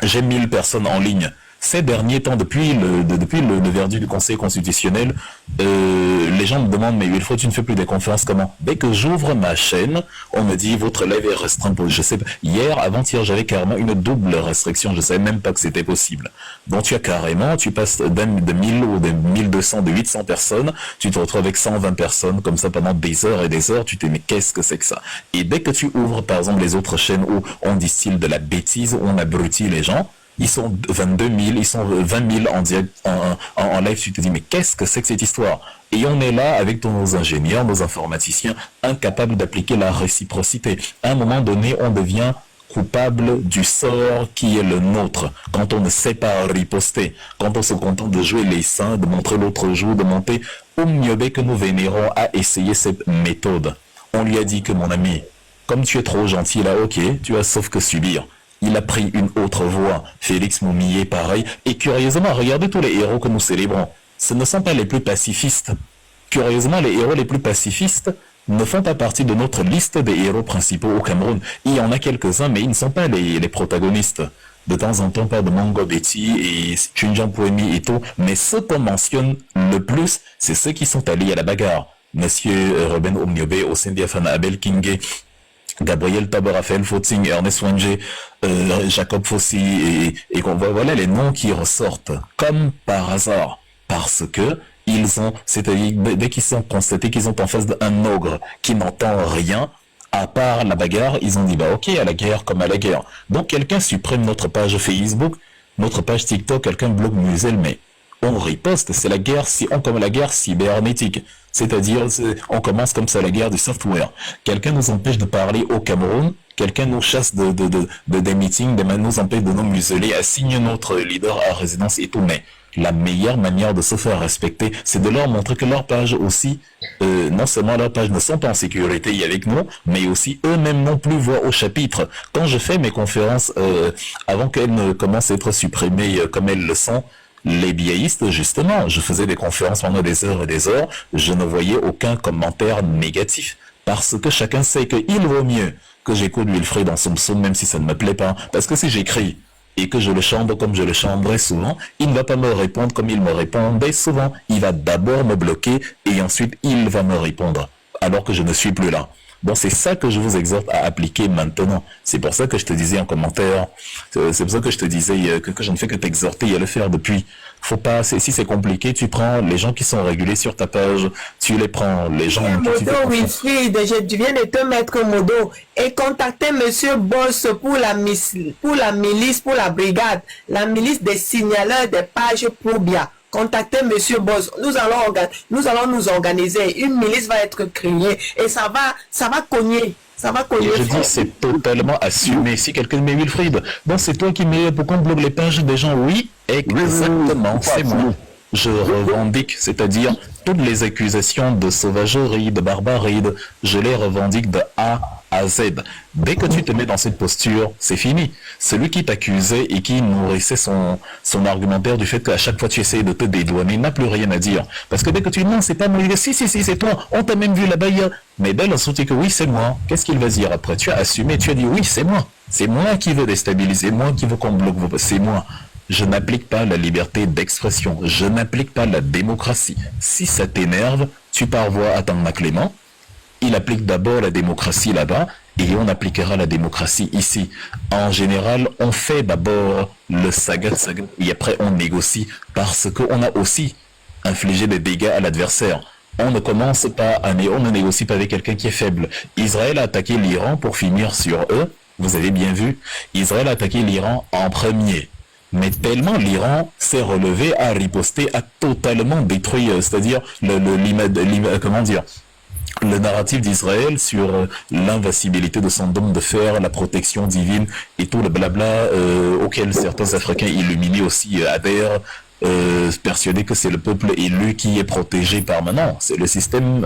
J'ai 1000 personnes en ligne. Ces derniers temps, depuis le verdict du Conseil constitutionnel, les gens me demandent, mais Wilfred, tu ne fais plus des conférences comment? Dès que j'ouvre ma chaîne, on me dit, votre live est restreint. Je sais pas. Avant-hier, j'avais carrément une double restriction. Je savais même pas que c'était possible. Donc, tu passes de 1000 ou de 1200, de 800 personnes, tu te retrouves avec 120 personnes, comme ça, pendant des heures et des heures, tu te dis, mais qu'est-ce que c'est que ça? Et dès que tu ouvres, par exemple, les autres chaînes où on distille de la bêtise, où on abrutit les gens, ils sont 22 000, ils sont 20 000 en direct, en live. Tu te dis, mais qu'est-ce que c'est que cette histoire? Et on est là avec nos ingénieurs, nos informaticiens, incapables d'appliquer la réciprocité. À un moment donné, on devient coupable du sort qui est le nôtre. Quand on ne sait pas riposter, quand on se contente de jouer les saints, de montrer l'autre joue, de monter, Oumniobé que nous vénérons a essayé cette méthode. On lui a dit que mon ami, comme tu es trop gentil là, ok, tu as sauf que subir. Il a pris une autre voie. Félix Moumillé, pareil. Et curieusement, regardez tous les héros que nous célébrons. Ce ne sont pas les plus pacifistes. Curieusement, les héros les plus pacifistes ne font pas partie de notre liste des héros principaux au Cameroun. Il y en a quelques-uns, mais ils ne sont pas les protagonistes. De temps en temps, on parle de Mongo Betty et Chunjan Pouemi et tout. Mais ceux qu'on mentionne le plus, c'est ceux qui sont allés à la bagarre. Monsieur Ruben Oumniobé, Osendia Fana Abel Kingé, Gabriel Taber, Raphaël Fauting, Ernest Wenge, Jacob Fossi, et qu'on voit, voilà les noms qui ressortent comme par hasard, parce que c'est-à-dire dès qu'ils sont constatés qu'ils sont en face d'un ogre qui n'entend rien, à part la bagarre, ils ont dit bah ok, à la guerre comme à la guerre. Donc quelqu'un supprime notre page Facebook, notre page TikTok, quelqu'un bloque Musel, mais on riposte, c'est la guerre, comme la guerre cybernétique. C'est-à-dire, on commence comme ça la guerre du software. Quelqu'un nous empêche de parler au Cameroun, quelqu'un nous chasse des meetings, nous empêche de nous museler, assigne notre leader à résidence et tout. Mais la meilleure manière de se faire respecter, c'est de leur montrer que leurs pages aussi, non seulement leurs pages ne sont pas en sécurité avec nous, mais aussi eux-mêmes non plus voient au chapitre. Quand je fais mes conférences, avant qu'elles ne commencent à être supprimées comme elles le sont, les biaïstes, justement, je faisais des conférences pendant des heures et des heures, je ne voyais aucun commentaire négatif, parce que chacun sait qu'il vaut mieux que j'écoute Wilfred dans son psaume, même si ça ne me plaît pas, parce que si j'écris et que je le chante comme je le chanterai souvent, il ne va pas me répondre comme il me répondait souvent, il va d'abord me bloquer et ensuite il va me répondre, alors que je ne suis plus là. Bon, c'est ça que je vous exhorte à appliquer maintenant. C'est pour ça que je te disais en commentaire, c'est pour ça que je te disais que je ne fais que t'exhorter et à le faire depuis. Faut pas, si c'est compliqué, tu prends les gens qui sont régulés sur ta page, tu les prends, les gens... Modo, Wilfried, je viens de te mettre Modo, et contactez Monsieur Boss pour la milice, pour la brigade, la milice des signaleurs des pages pour bien. Contactez Monsieur Boss. Nous allons nous organiser. Une milice va être créée et ça va cogner. Ça va cogner. Je dis c'est totalement assumé. Si quelqu'un met Wilfried, bon c'est toi qui mets pourquoi on bloque les pages des gens? Oui, exactement, c'est moi. je revendique, c'est-à-dire toutes les accusations de sauvagerie, de barbarie, je les revendique de A à Z. Dès que tu te mets dans cette posture, c'est fini. Celui qui t'accusait et qui nourrissait son argumentaire du fait qu'à chaque fois tu essayes de te dédouaner n'a plus rien à dire. Parce que dès que tu dis non, c'est pas moi, il dit si, c'est toi, on t'a même vu là-bas hier. Mais dès l'instant que oui, c'est moi, qu'est-ce qu'il va dire après? Tu as assumé, tu as dit oui, c'est moi. C'est moi qui veux déstabiliser, moi qui veux qu'on bloque vos... C'est moi. Je n'applique pas la liberté d'expression. Je n'applique pas la démocratie. Si ça t'énerve, tu parvois à ton Clément. Il applique d'abord la démocratie là-bas et on appliquera la démocratie ici. En général, on fait d'abord le saga et après on négocie parce qu'on a aussi infligé des dégâts à l'adversaire. On ne commence pas on ne négocie pas avec quelqu'un qui est faible. Israël a attaqué l'Iran pour finir sur eux. Vous avez bien vu, Israël a attaqué l'Iran en premier. Mais tellement l'Iran s'est relevé, a riposté, a totalement détruit, c'est-à-dire le narratif d'Israël sur l'invincibilité de son dôme de fer, la protection divine et tout le blabla auquel certains Africains illuminés aussi adhèrent, persuadés que c'est le peuple élu qui est protégé par maintenant. C'est le système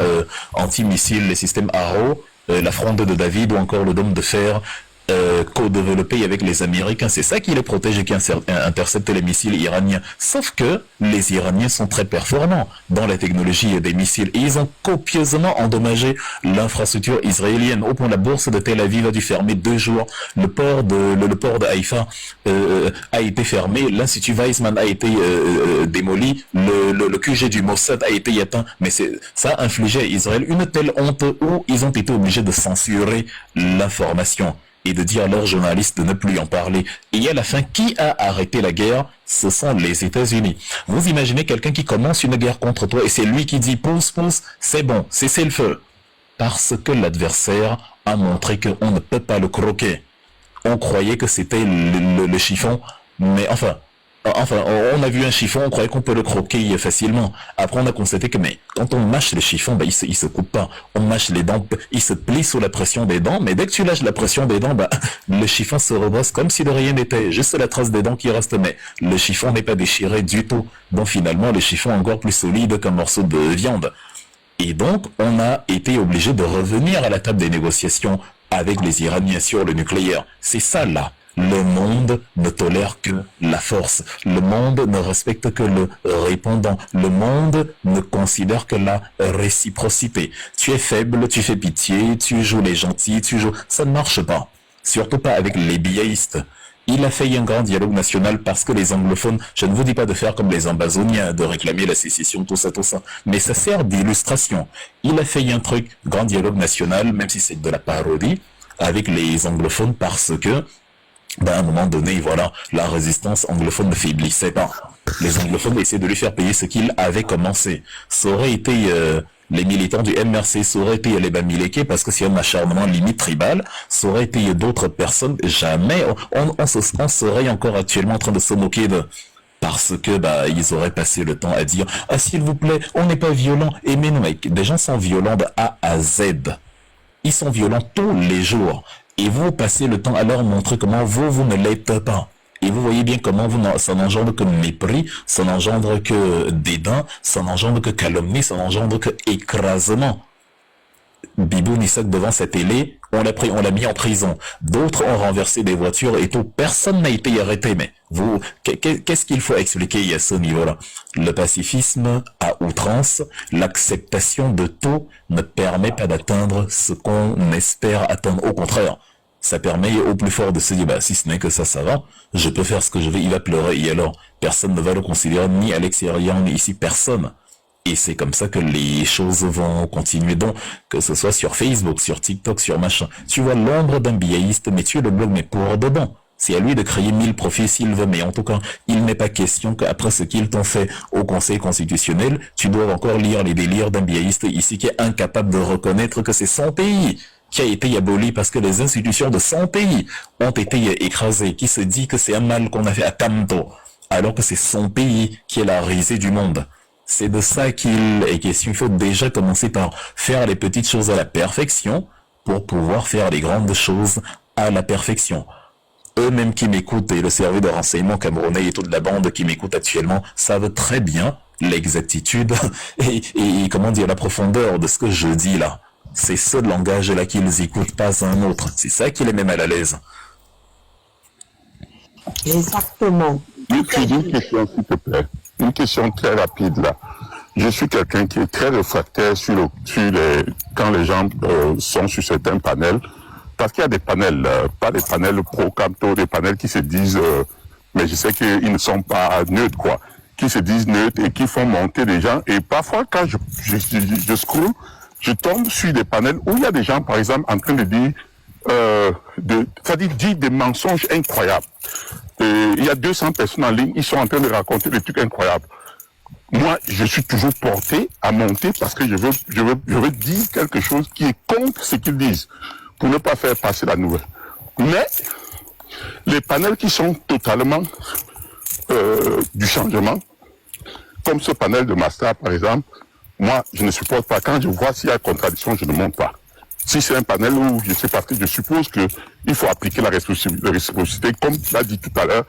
anti-missile, le système Arrow, la fronde de David ou encore le dôme de fer co-développé avec les Américains. C'est ça qui les protège et qui intercepte les missiles iraniens. Sauf que les Iraniens sont très performants dans la technologie des missiles et ils ont copieusement endommagé l'infrastructure israélienne. Au point, la bourse de Tel Aviv a dû fermer 2 jours. Le port de Haïfa a été fermé. L'Institut Weizmann a été démoli. Le QG du Mossad a été éteint. Mais ça a infligé à Israël une telle honte où ils ont été obligés de censurer l'information et de dire à leurs journalistes de ne plus en parler. Et à la fin, qui a arrêté la guerre? Ce sont les États-Unis. Vous imaginez quelqu'un qui commence une guerre contre toi et c'est lui qui dit pousse, c'est bon, cessez le feu. Parce que l'adversaire a montré qu'on ne peut pas le croquer. On croyait que c'était le chiffon, mais enfin, on a vu un chiffon, on croyait qu'on peut le croquer facilement. Après, on a constaté que, mais quand on mâche les chiffons, il se coupe pas. On mâche les dents, il se plie sous la pression des dents, mais dès que tu lâches la pression des dents, le chiffon se rebrosse comme si de rien n'était. Juste la trace des dents qui reste, mais le chiffon n'est pas déchiré du tout. Donc finalement, le chiffon est encore plus solide qu'un morceau de viande. Et donc, on a été obligé de revenir à la table des négociations avec les Iraniens sur le nucléaire. C'est ça, là. Le monde ne tolère que la force. Le monde ne respecte que le répondant. Le monde ne considère que la réciprocité. Tu es faible, tu fais pitié, tu joues les gentils, ça ne marche pas. Surtout pas avec les biaïstes. Il a fait un grand dialogue national parce que les anglophones, je ne vous dis pas de faire comme les ambazoniens, de réclamer la sécession, tout ça, mais ça sert d'illustration. Il a fait un truc, grand dialogue national, même si c'est de la parodie, avec les anglophones parce que à un moment donné, voilà, la résistance anglophone ne faiblissait pas. Les anglophones essaient de lui faire payer ce qu'il avait commencé. Ça aurait été les militants du MRC, ça aurait été les Bamileke, parce que c'est un acharnement limite tribal, ça aurait été d'autres personnes. Jamais, on serait encore actuellement en train de se moquer de... Parce que ils auraient passé le temps à dire « Ah, s'il vous plaît, on n'est pas violent. » Et mais non, mec, des gens sont violents de A à Z. Ils sont violents tous les jours. Et vous passez le temps à leur montrer comment vous ne l'êtes pas. Et vous voyez bien comment ça n'engendre que mépris, ça n'engendre que dédain, ça n'engendre que calomnie, ça n'engendre que écrasement. Bibou Nissak devant sa télé, on l'a mis en prison. D'autres ont renversé des voitures et tout. Personne n'a été arrêté. Mais qu'est-ce qu'il faut expliquer à ce niveau-là? Le pacifisme à outrance, l'acceptation de tout ne permet pas d'atteindre ce qu'on espère atteindre. Au contraire, ça permet au plus fort de se dire, si ce n'est que ça va, je peux faire ce que je veux, il va pleurer. Et alors, personne ne va le considérer ni à l'extérieur, ni ici, personne. Et c'est comme ça que les choses vont continuer. Donc, que ce soit sur Facebook, sur TikTok, sur machin. Tu vois l'ombre d'un biaïste, mais tu es le blog, mais pour dedans. C'est à lui de créer 1000 profils s'il veut, mais en tout cas, il n'est pas question qu'après ce qu'ils t'ont fait au Conseil constitutionnel, tu dois encore lire les délires d'un biaïste ici qui est incapable de reconnaître que c'est son pays qui a été aboli parce que les institutions de son pays ont été écrasées, qui se dit que c'est un mal qu'on a fait à Tamto, alors que c'est son pays qui est la risée du monde. C'est de ça qu'il est question. Il faut déjà commencer par faire les petites choses à la perfection pour pouvoir faire les grandes choses à la perfection. Eux-mêmes qui m'écoutent et le service de renseignement camerounais et toute la bande qui m'écoute actuellement savent très bien l'exactitude et comment dire, la profondeur de ce que je dis là. C'est ce langage-là qu'ils écoutent, pas un autre. C'est ça qui les met mal à l'aise. Exactement. Une question, s'il te plaît. Une question très rapide là. Je suis quelqu'un qui est très réfractaire quand les gens sont sur certains panels. Parce qu'il y a des panels, pas des panels pro-Camto, des panels qui se disent, mais je sais qu'ils ne sont pas neutres, quoi, qui se disent neutres et qui font monter des gens. Et parfois, quand je scroll, je tombe sur des panels où il y a des gens, par exemple, en train de dire, dire des mensonges incroyables. Il y a 200 personnes en ligne, ils sont en train de raconter des trucs incroyables. Moi, je suis toujours porté à monter parce que je veux dire quelque chose qui est contre ce qu'ils disent, pour ne pas faire passer la nouvelle. Mais, les panels qui sont totalement du changement, comme ce panel de Master, par exemple, moi, je ne supporte pas. Quand je vois s'il y a contradiction, je ne monte pas. Si c'est un panel où je sais pas, je suppose qu'il faut appliquer la réciprocité, comme tu l'as dit tout à l'heure,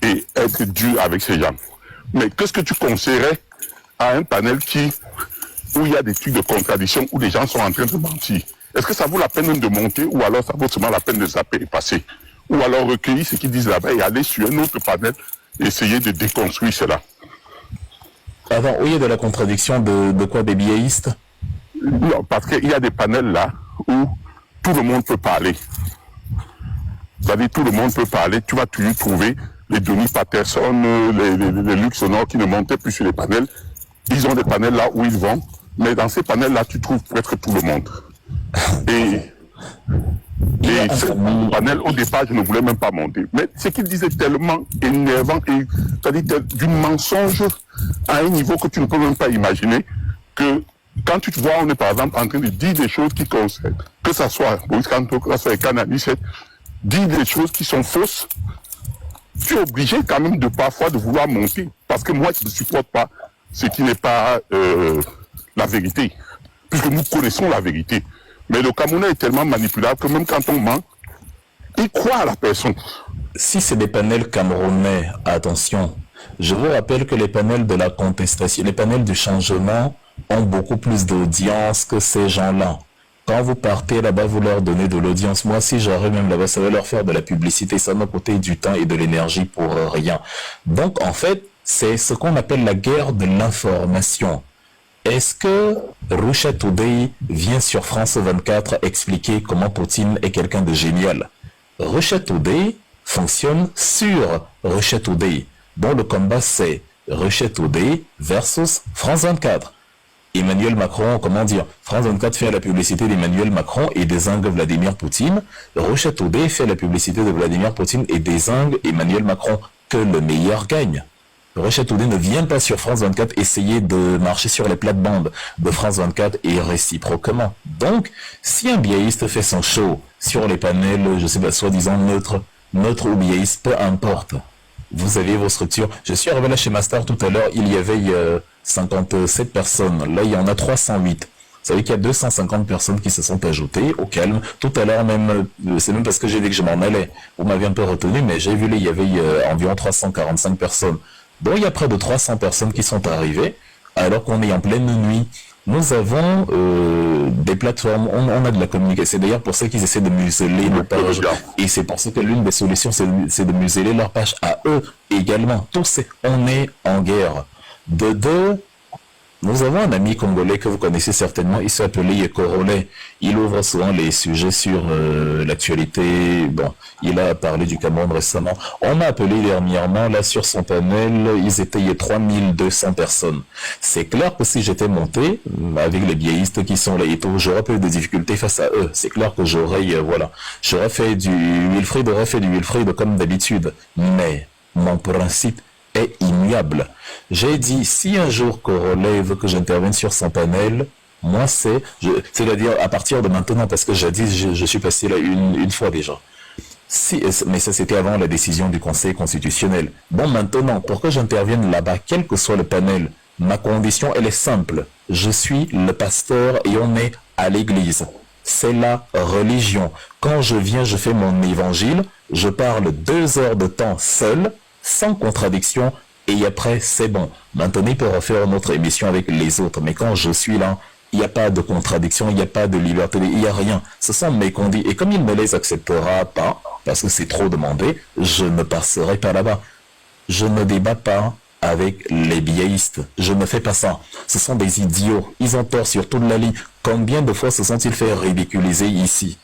et être dur avec ces gens. Mais qu'est-ce que tu conseillerais à un panel où il y a des trucs de contradiction, où les gens sont en train de mentir? Est-ce que ça vaut la peine de monter, ou alors ça vaut seulement la peine de zapper et passer? Ou alors recueillir ce qu'ils disent là-bas et aller sur un autre panel et essayer de déconstruire cela? Avant, où il y a de la contradiction de quoi, des biaïstes? Non, parce qu'il y a des panels là où tout le monde peut parler. C'est-à-dire tout le monde peut parler. Tu vas toujours trouver les Denis Patterson, les Luc Sonor qui ne montaient plus sur les panels. Ils ont des panels là où ils vont. Mais dans ces panels là, tu trouves presque tout le monde. Et ce panel, au départ, je ne voulais même pas monter. Mais ce qu'ils disaient est tellement énervant, c'est-à-dire du mensonge à un niveau que tu ne peux même pas imaginer, que quand tu te vois, on est par exemple en train de dire des choses qui concernent, que ce soit Boris Kanto, que ce soit Cannabis, dire des choses qui sont fausses, tu es obligé quand même de parfois de vouloir monter. Parce que moi, je ne supporte pas ce qui n'est pas la vérité. Puisque nous connaissons la vérité. Mais le Camerounais est tellement manipulable que même quand on ment, il croit à la personne. Si c'est des panels camerounais, attention, je vous rappelle que les panels de la contestation, les panels du changement ont beaucoup plus d'audience que ces gens-là. Quand vous partez là-bas, vous leur donnez de l'audience. Moi, si j'arrive même là-bas, ça va leur faire de la publicité. Ça m'a coûté du temps et de l'énergie pour rien. Donc, en fait, c'est ce qu'on appelle la guerre de l'information. Est-ce que Russia Today vient sur France 24 expliquer comment Poutine est quelqu'un de génial? Russia Today fonctionne sur Russia Today, dont le combat c'est Russia Today versus France 24. Emmanuel Macron, comment dire, France 24 fait la publicité d'Emmanuel Macron et désingue Vladimir Poutine. Russia Today fait la publicité de Vladimir Poutine et désingue Emmanuel Macron. Que le meilleur gagne. Russia Today ne vient pas sur France 24 essayer de marcher sur les plates-bandes de France 24 et réciproquement. Donc, si un biaïste fait son show sur les panels, je sais pas, soi-disant neutre ou biaïste, peu importe. Vous avez vos structures. Je suis arrivé là chez Master tout à l'heure, il y avait 57 personnes. Là, il y en a 308. Vous savez qu'il y a 250 personnes qui se sont ajoutées au calme. Tout à l'heure même, c'est même parce que j'ai dit que je m'en allais. Vous m'avez un peu retenu, mais j'ai vu là, il y avait environ 345 personnes. Donc, il y a près de 300 personnes qui sont arrivées, alors qu'on est en pleine nuit. Nous avons des plateformes, on a de la communication. C'est d'ailleurs pour ça qu'ils essaient de museler nos pages. Et c'est pour ça que l'une des solutions, c'est de museler leur page à eux également. Tous, on est en guerre. De deux, nous avons un ami congolais que vous connaissez certainement, il s'appelle Yekorole. Il ouvre souvent les sujets sur l'actualité. Bon, il a parlé du Cameroun récemment. On m'a appelé dernièrement, là, sur son panel, ils étaient 3200 personnes. C'est clair que si j'étais monté, avec les biaïstes qui sont là et tout, j'aurais pas eu de difficultés face à eux. C'est clair que j'aurais fait du Wilfried comme d'habitude. Mais, mon principe est immuable. J'ai dit, si un jour Korole veut que j'intervienne sur son panel, moi c'est-à-dire à partir de maintenant, parce que jadis je suis passé là une fois déjà. Mais ça c'était avant la décision du Conseil constitutionnel. Bon, maintenant, pour que j'intervienne là-bas, quel que soit le panel, ma condition elle est simple. Je suis le pasteur et on est à l'église. C'est la religion. Quand je viens, je fais mon évangile, je parle 2 heures de temps seul, sans contradiction, Et après, c'est bon. Maintenant, il peut refaire notre émission avec les autres. Mais quand je suis là, il n'y a pas de contradiction, il n'y a pas de liberté, il n'y a rien. Ce sont mes qu'on dit. Et comme il ne les acceptera pas, parce que c'est trop demandé, je ne passerai pas là-bas. Je ne débat pas avec les biaïstes. Je ne fais pas ça. Ce sont des idiots. Ils ont tort sur toute la ligne. Combien de fois se sont-ils fait ridiculiser ici?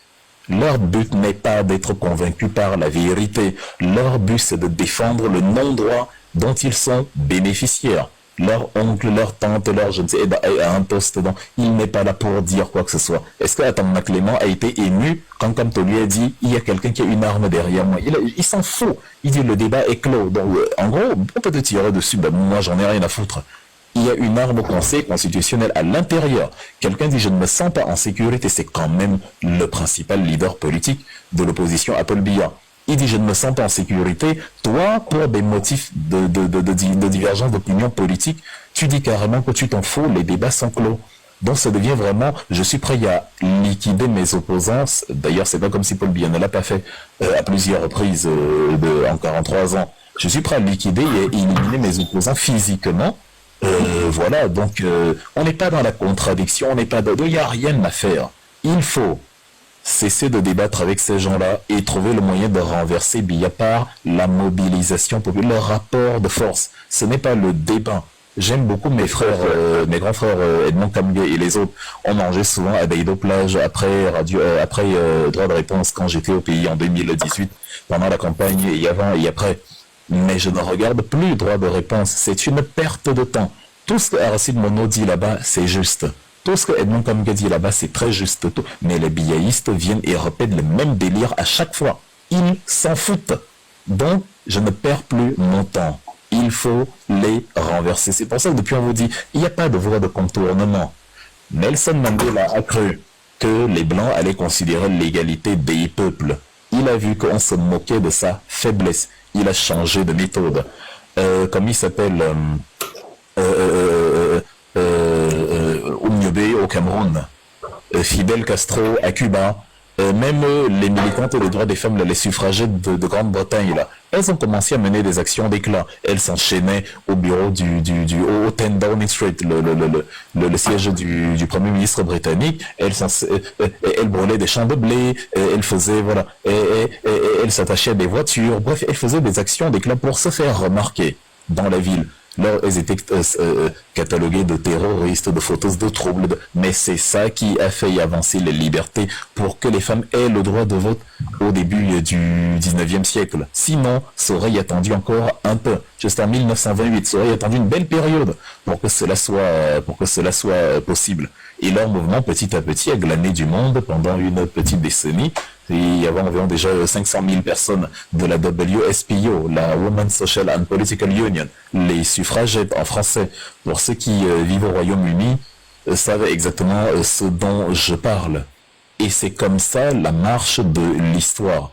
Leur but n'est pas d'être convaincus par la vérité. Leur but, c'est de défendre le non-droit dont ils sont bénéficiaires. Leur oncle, leur tante, leur je ne sais, a un poste dont il n'est pas là pour dire quoi que ce soit. Est-ce que Atama Clément a été ému quand Kamto lui a dit il y a quelqu'un qui a une arme derrière moi? Il s'en fout. Il dit le débat est clos. Donc, en gros, on peut te tirer dessus. Ben, moi, j'en ai rien à foutre. Il y a une arme au Conseil constitutionnel à l'intérieur. Quelqu'un dit je ne me sens pas en sécurité. C'est quand même le principal leader politique de l'opposition à Paul Biya. Il dit je ne me sens pas en sécurité. Toi, pour des motifs de divergence d'opinion politique, tu dis carrément que tu t'en fous, les débats sont clos. Donc ça devient vraiment, je suis prêt à liquider mes opposants. D'ailleurs, c'est pas comme si Paul Biya ne l'a pas fait à plusieurs reprises en 43 ans. Je suis prêt à liquider et éliminer mes opposants physiquement. Voilà, donc on n'est pas dans la contradiction, on n'est pas il n'y a rien à faire. Il faut cesser de débattre avec ces gens-là et trouver le moyen de renverser Biya par la mobilisation populaire, le rapport de force. Ce n'est pas le débat. J'aime beaucoup mes frères, mes grands frères Edmond Kamge et les autres. On mangeait souvent à Daido Plage après droit de réponse quand j'étais au pays en 2018 pendant la campagne et avant et après. Mais je ne regarde plus droit de réponse. C'est une perte de temps. Tout ce que Aracide Mono dit là-bas, c'est juste. Tout ce que Edmond Kamge dit là-bas, c'est très juste. Mais les biaïstes viennent et répètent le même délire à chaque fois. Ils s'en foutent. Donc, je ne perds plus mon temps. Il faut les renverser. C'est pour ça que depuis on vous dit, il n'y a pas de voie de contournement. Nelson Mandela a cru que les Blancs allaient considérer l'égalité des peuples. Il a vu qu'on se moquait de sa faiblesse. Il a changé de méthode. Comme il s'appelle Oumniobé au Cameroun, Fidel Castro à Cuba, même les militantes des droits des femmes, les suffragettes de Grande-Bretagne, là, elles ont commencé à mener des actions d'éclat. Elles s'enchaînaient au bureau au 10 Downing Street, le siège du Premier ministre britannique. Elles brûlaient des champs de blé, elles faisaient, voilà, elles s'attachaient à des voitures. Bref, elles faisaient des actions d'éclat pour se faire remarquer dans la ville. Là, elles étaient cataloguées de terroristes, de fauteuses de troubles, mais c'est ça qui a fait avancer les libertés pour que les femmes aient le droit de vote au début du 19e siècle. Sinon, ça aurait attendu encore un peu. Juste en 1928, ça aurait attendu une belle période pour que cela soit possible. Et leur mouvement, petit à petit, a glané du monde pendant une petite décennie. Il y avait environ déjà 500 000 personnes de la WSPO, la Women's Social and Political Union, les suffragettes en français. Pour ceux qui vivent au Royaume-Uni, savent exactement ce dont je parle. Et c'est comme ça la marche de l'histoire.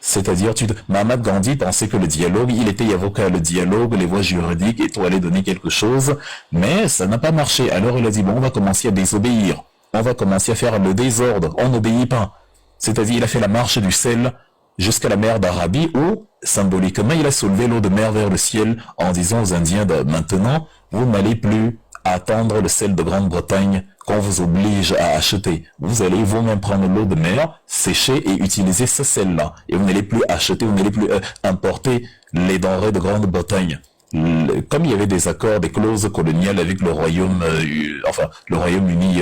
C'est-à-dire, Mahatma Gandhi pensait que le dialogue, il était avocat, le dialogue, les voies juridiques, et tout allait donner quelque chose, mais ça n'a pas marché. Alors il a dit, bon, on va commencer à désobéir. On va commencer à faire le désordre. On n'obéit pas. C'est-à-dire, il a fait la marche du sel jusqu'à la mer d'Arabie où, symboliquement, il a soulevé l'eau de mer vers le ciel en disant aux Indiens maintenant, vous n'allez plus attendre le sel de Grande-Bretagne qu'on vous oblige à acheter. Vous allez vous-même prendre l'eau de mer, sécher et utiliser ce sel-là. Et vous n'allez plus acheter, vous n'allez plus importer les denrées de Grande-Bretagne. Comme il y avait des accords, des clauses coloniales avec le le Royaume-Uni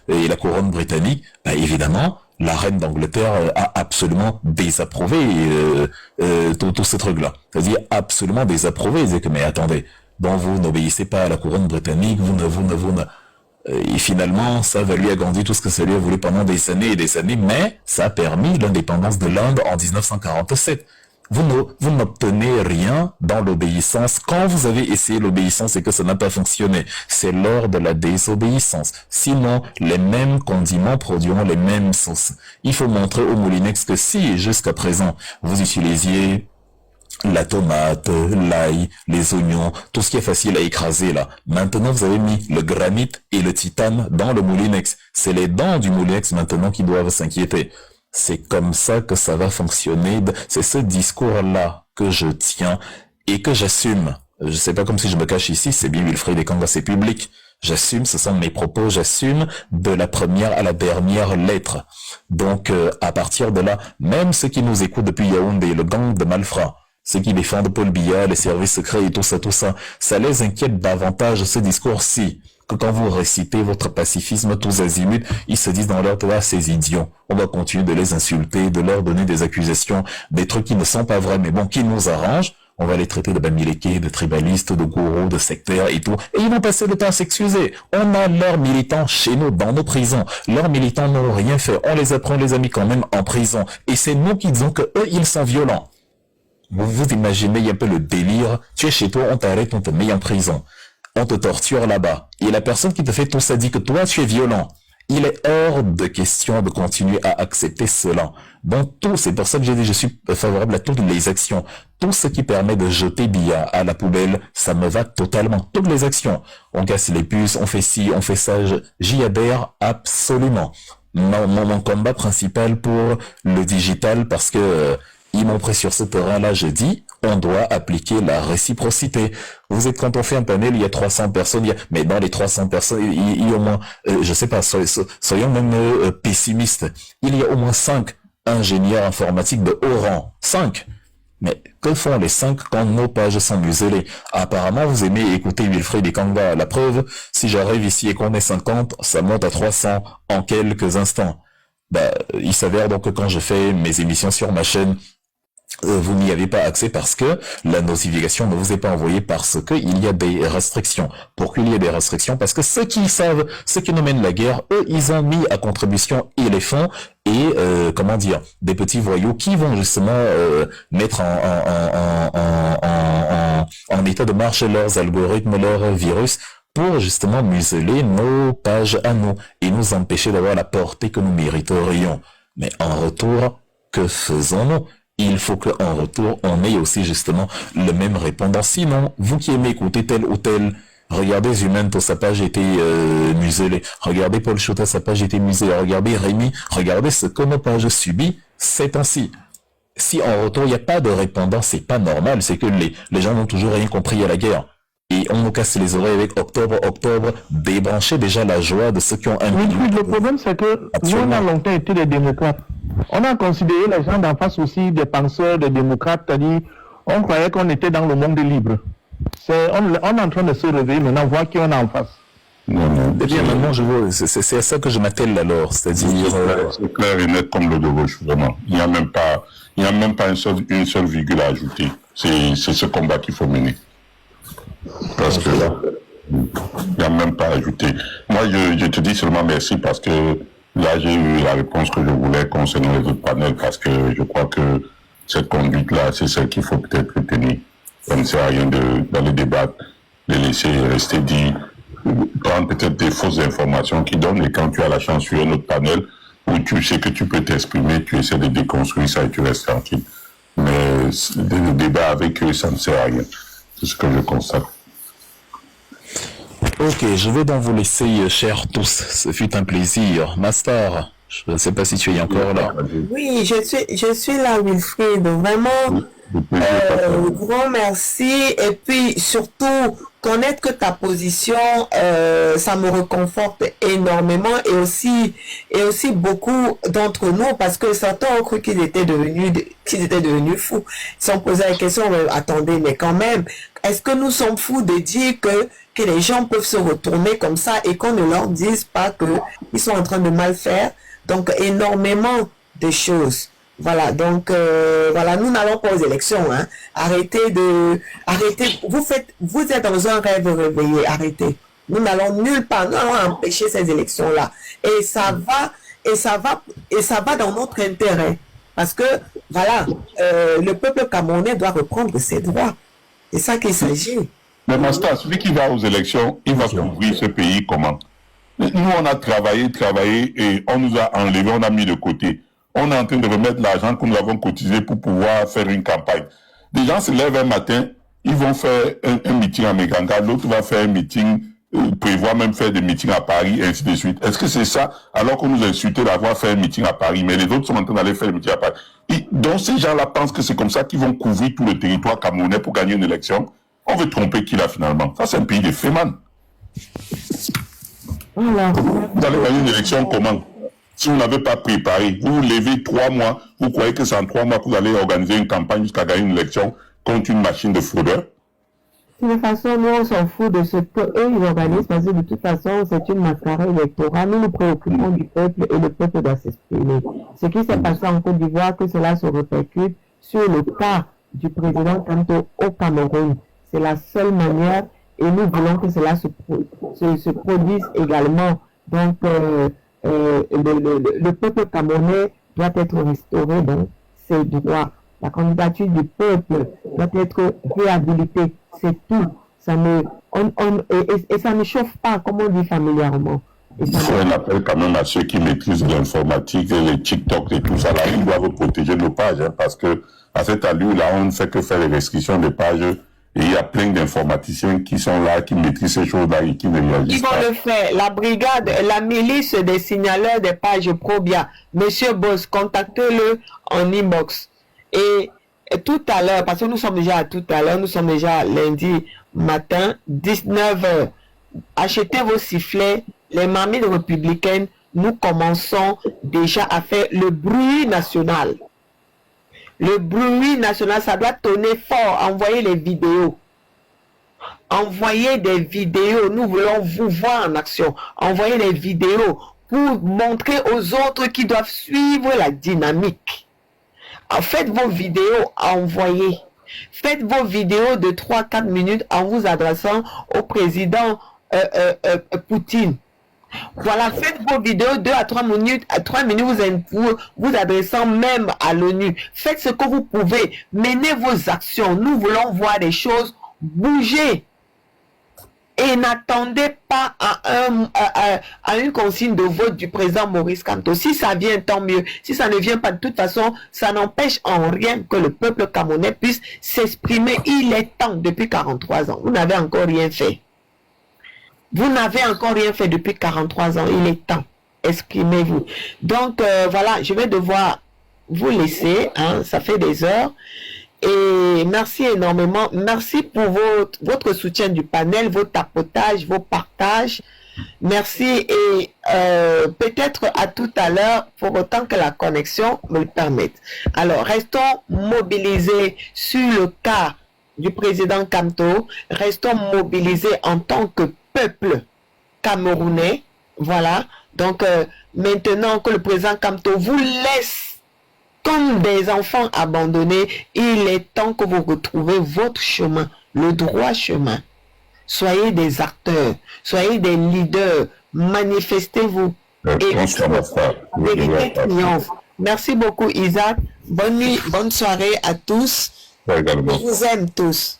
et la couronne britannique, évidemment, la reine d'Angleterre a absolument désapprouvé tous ces trucs-là. C'est-à-dire absolument désapprouvé. Il disait que mais attendez, bon vous n'obéissez pas à la couronne britannique, et finalement, ça va lui a Gandhi tout ce que ça lui a voulu pendant des années et des années, mais ça a permis l'indépendance de l'Inde en 1947. Vous n'obtenez rien dans l'obéissance. Quand vous avez essayé l'obéissance et que ça n'a pas fonctionné, c'est lors de la désobéissance. Sinon, les mêmes condiments produiront les mêmes sauces. Il faut montrer au Moulinex que si, jusqu'à présent, vous utilisiez la tomate, l'ail, les oignons, tout ce qui est facile à écraser là. Maintenant, vous avez mis le granit et le titane dans le Moulinex. C'est les dents du Moulinex maintenant qui doivent s'inquiéter. C'est comme ça que ça va fonctionner. C'est ce discours-là que je tiens et que j'assume Je sais pas comme si je me cache ici, c'est bien Wilfried Ekanga, c'est public. J'assume, ce sont mes propos, j'assume de la première à la dernière lettre. Donc, à partir de là, même ceux qui nous écoutent depuis Yaoundé, le gang de malfrats, ceux qui défendent Paul Biya, les services secrets et tout ça, ça les inquiète davantage ce discours-ci, que quand vous récitez votre pacifisme tous azimuts, ils se disent dans leur tête, ces idiots, on va continuer de les insulter, de leur donner des accusations, des trucs qui ne sont pas vrais, mais bon, qui nous arrangent. On va les traiter de bamileke, de tribalistes, de gourous, de sectaires et tout. Et ils vont passer le temps à s'excuser. On a leurs militants chez nous, dans nos prisons. Leurs militants n'ont rien fait. On les apprend, les a mis quand même en prison. Et c'est nous qui disons que eux, ils sont violents. Vous imaginez un peu le délire. Tu es chez toi, on t'arrête, on te met en prison. On te torture là-bas. Et la personne qui te fait tout ça dit que toi, tu es violent. Il est hors de question de continuer à accepter cela. Donc c'est pour ça que j'ai dit, je suis favorable à toutes les actions. Tout ce qui permet de jeter Biya à la poubelle, ça me va totalement. Toutes les actions. On casse les puces, on fait ci, on fait ça, j'y adhère absolument. Mon combat principal pour le digital, parce que ils m'ont pris sur ce terrain-là, je dis, on doit appliquer la réciprocité. Vous êtes, quand on fait un panel, il y a 300 personnes, mais dans les 300 personnes, il y a au moins, je sais pas, soyons même pessimistes, il y a au moins 5 ingénieurs informatiques de haut rang. 5. Mais que font les 5 quand nos pages sont muselées? Apparemment, vous aimez écouter Wilfried Ekanga. La preuve, si j'arrive ici et qu'on est 50, ça monte à 300 en quelques instants. Il s'avère donc que quand je fais mes émissions sur ma chaîne, vous n'y avez pas accès parce que la notification ne vous est pas envoyée parce que il y a des restrictions. Pourquoi il y a des restrictions? Parce que ceux qui savent, ceux qui nous mènent la guerre, eux, ils ont mis à contribution et les fonds et des petits voyous qui vont justement mettre en état de marche leurs algorithmes, leurs virus pour justement museler nos pages à nous et nous empêcher d'avoir la portée que nous mériterions. Mais en retour, que faisons-nous? Il faut qu'en retour, on ait aussi justement le même répondant. Sinon, vous qui aimez écouter tel ou tel, regardez Zumento, sa page était muselée. Regardez Paul Chota, sa page était muselée. Regardez Rémi, regardez ce que nos pages subissent ces temps-ci. Si en retour, il n'y a pas de répondant, c'est pas normal. C'est que les gens n'ont toujours rien compris à la guerre. Et on nous casse les oreilles avec octobre, débrancher déjà la joie de ceux qui ont un oui, le problème, c'est que nous, on a longtemps été des démocrates. On a considéré les gens d'en face aussi des penseurs, des démocrates, c'est-à-dire, on croyait qu'on était dans le monde libre. On est en train de se réveiller maintenant, voir qui on a en face. Non, bien, maintenant, je vois, c'est à ça que je m'attelle alors, c'est-à-dire... C'est clair et net comme le de gauche, vraiment. Il n'y a même pas une seule virgule à ajouter. C'est ce combat qu'il faut mener. Parce que là, il n'y a même pas à ajouter. Moi, je te dis seulement merci parce que là, j'ai eu la réponse que je voulais concernant les autres panels parce que je crois que cette conduite-là, c'est celle qu'il faut peut-être retenir. Ça ne sert à rien d'aller débattre, de laisser rester dit, prendre peut-être des fausses informations qui donnent et quand tu as la chance sur un autre panel où tu sais que tu peux t'exprimer, tu essaies de déconstruire ça et tu restes tranquille. Mais le débat avec eux, ça ne sert à rien. C'est ce que je constate. Ok, je vais donc vous laisser, chers tous. Ce fut un plaisir. Master, je ne sais pas si tu es encore là. Oui, je suis là, Wilfried. Vraiment, grand merci. Et puis, surtout, connaître que ta position, ça me réconforte énormément et aussi beaucoup d'entre nous, parce que certains ont cru qu'ils étaient devenus fous. Ils se sont posé la question, attendez, mais quand même, est-ce que nous sommes fous de dire que les gens peuvent se retourner comme ça et qu'on ne leur dise pas qu'ils sont en train de mal faire? Donc, énormément de choses. Voilà, donc, voilà, nous n'allons pas aux élections, hein. Arrêtez, vous êtes dans un rêve réveillé, arrêtez. Nous n'allons nulle part, nous allons empêcher ces élections-là. Et ça va dans notre intérêt. Parce que, voilà, le peuple camerounais doit reprendre ses droits. C'est ça qu'il s'agit. Mais Master, celui qui va aux élections, il va couvrir ce pays comment? Nous, on a travaillé et on nous a enlevé, on a mis de côté. On est en train de remettre l'argent que nous avons cotisé pour pouvoir faire une campagne. Des gens se lèvent un matin, ils vont faire un meeting à Méganga, l'autre va faire un meeting, prévoit même faire des meetings à Paris, et ainsi de suite. Est-ce que c'est ça, alors qu'on nous a insulté d'avoir fait un meeting à Paris, mais les autres sont en train d'aller faire un meeting à Paris. Donc ces gens-là pensent que c'est comme ça qu'ils vont couvrir tout le territoire camerounais pour gagner une élection. On veut tromper qui là finalement? Ça, c'est un pays de féman. Voilà. Vous allez gagner une élection comment? Si vous n'avez pas préparé, vous vous levez 3 mois, vous croyez que c'est en 3 mois que vous allez organiser une campagne jusqu'à gagner une élection contre une machine de fraudeurs? De toute façon, nous, on s'en fout de ce qu'eux, ils organisent, parce que de toute façon, c'est une mascarade électorale. Nous nous préoccupons du peuple et le peuple doit s'exprimer. Ce qui s'est passé en Côte d'Ivoire, que cela se répercute sur le cas du président Kanto au Cameroun. C'est la seule manière et nous voulons que cela se produise également. Donc, le peuple camerounais doit être restauré dans ses droits. La candidature du peuple doit être réhabilitée. C'est tout. Ça ne, et ça ne chauffe pas, comme on dit familièrement. Il faut un appel quand même à ceux qui maîtrisent l'informatique, les TikTok et tout ça. Là, ils doivent protéger nos pages, hein, parce que à cette allure-là, on ne fait que faire les restrictions des pages. Et il y a plein d'informaticiens qui sont là, qui maîtrisent ces choses-là et qui ne réagissent pas. Ils vont le faire. La brigade, la milice des signaleurs des pages Probia. Monsieur Boss, contactez-le en inbox. Et tout à l'heure, parce que nous sommes déjà lundi matin, 19h. Achetez vos sifflets, les marmites républicaines, nous commençons déjà à faire le bruit national. Le bruit national, ça doit tonner fort. Envoyez les vidéos. Envoyez des vidéos. Nous voulons vous voir en action. Envoyez les vidéos pour montrer aux autres qui doivent suivre la dynamique. Faites vos vidéos, envoyez. Faites vos vidéos de 3-4 minutes en vous adressant au président Poutine. Voilà, faites vos vidéos 2 à 3 minutes, vous adressant même à l'ONU. Faites ce que vous pouvez. Menez vos actions. Nous voulons voir des choses bouger. Et n'attendez pas à une consigne de vote du président Maurice Kamto. Si ça vient, tant mieux. Si ça ne vient pas, de toute façon, ça n'empêche en rien que le peuple camerounais puisse s'exprimer. Il est temps depuis 43 ans. Vous n'avez encore rien fait. Vous n'avez encore rien fait depuis 43 ans. Il est temps. Exprimez-vous. Donc, voilà, je vais devoir vous laisser. Hein, ça fait des heures. Et merci énormément. Merci pour votre soutien du panel, vos tapotages, vos partages. Merci et peut-être à tout à l'heure pour autant que la connexion me le permette. Alors, restons mobilisés sur le cas du président Kamto. Restons mobilisés en tant que peuple camerounais. Voilà. Donc, maintenant que le président Kamto vous laisse comme des enfants abandonnés, il est temps que vous retrouvez votre chemin, le droit chemin. Soyez des acteurs, soyez des leaders, manifestez-vous. Et vérité triomphe. Merci beaucoup Isaac. Bonne nuit, bonne soirée à tous. Je vous aime tous.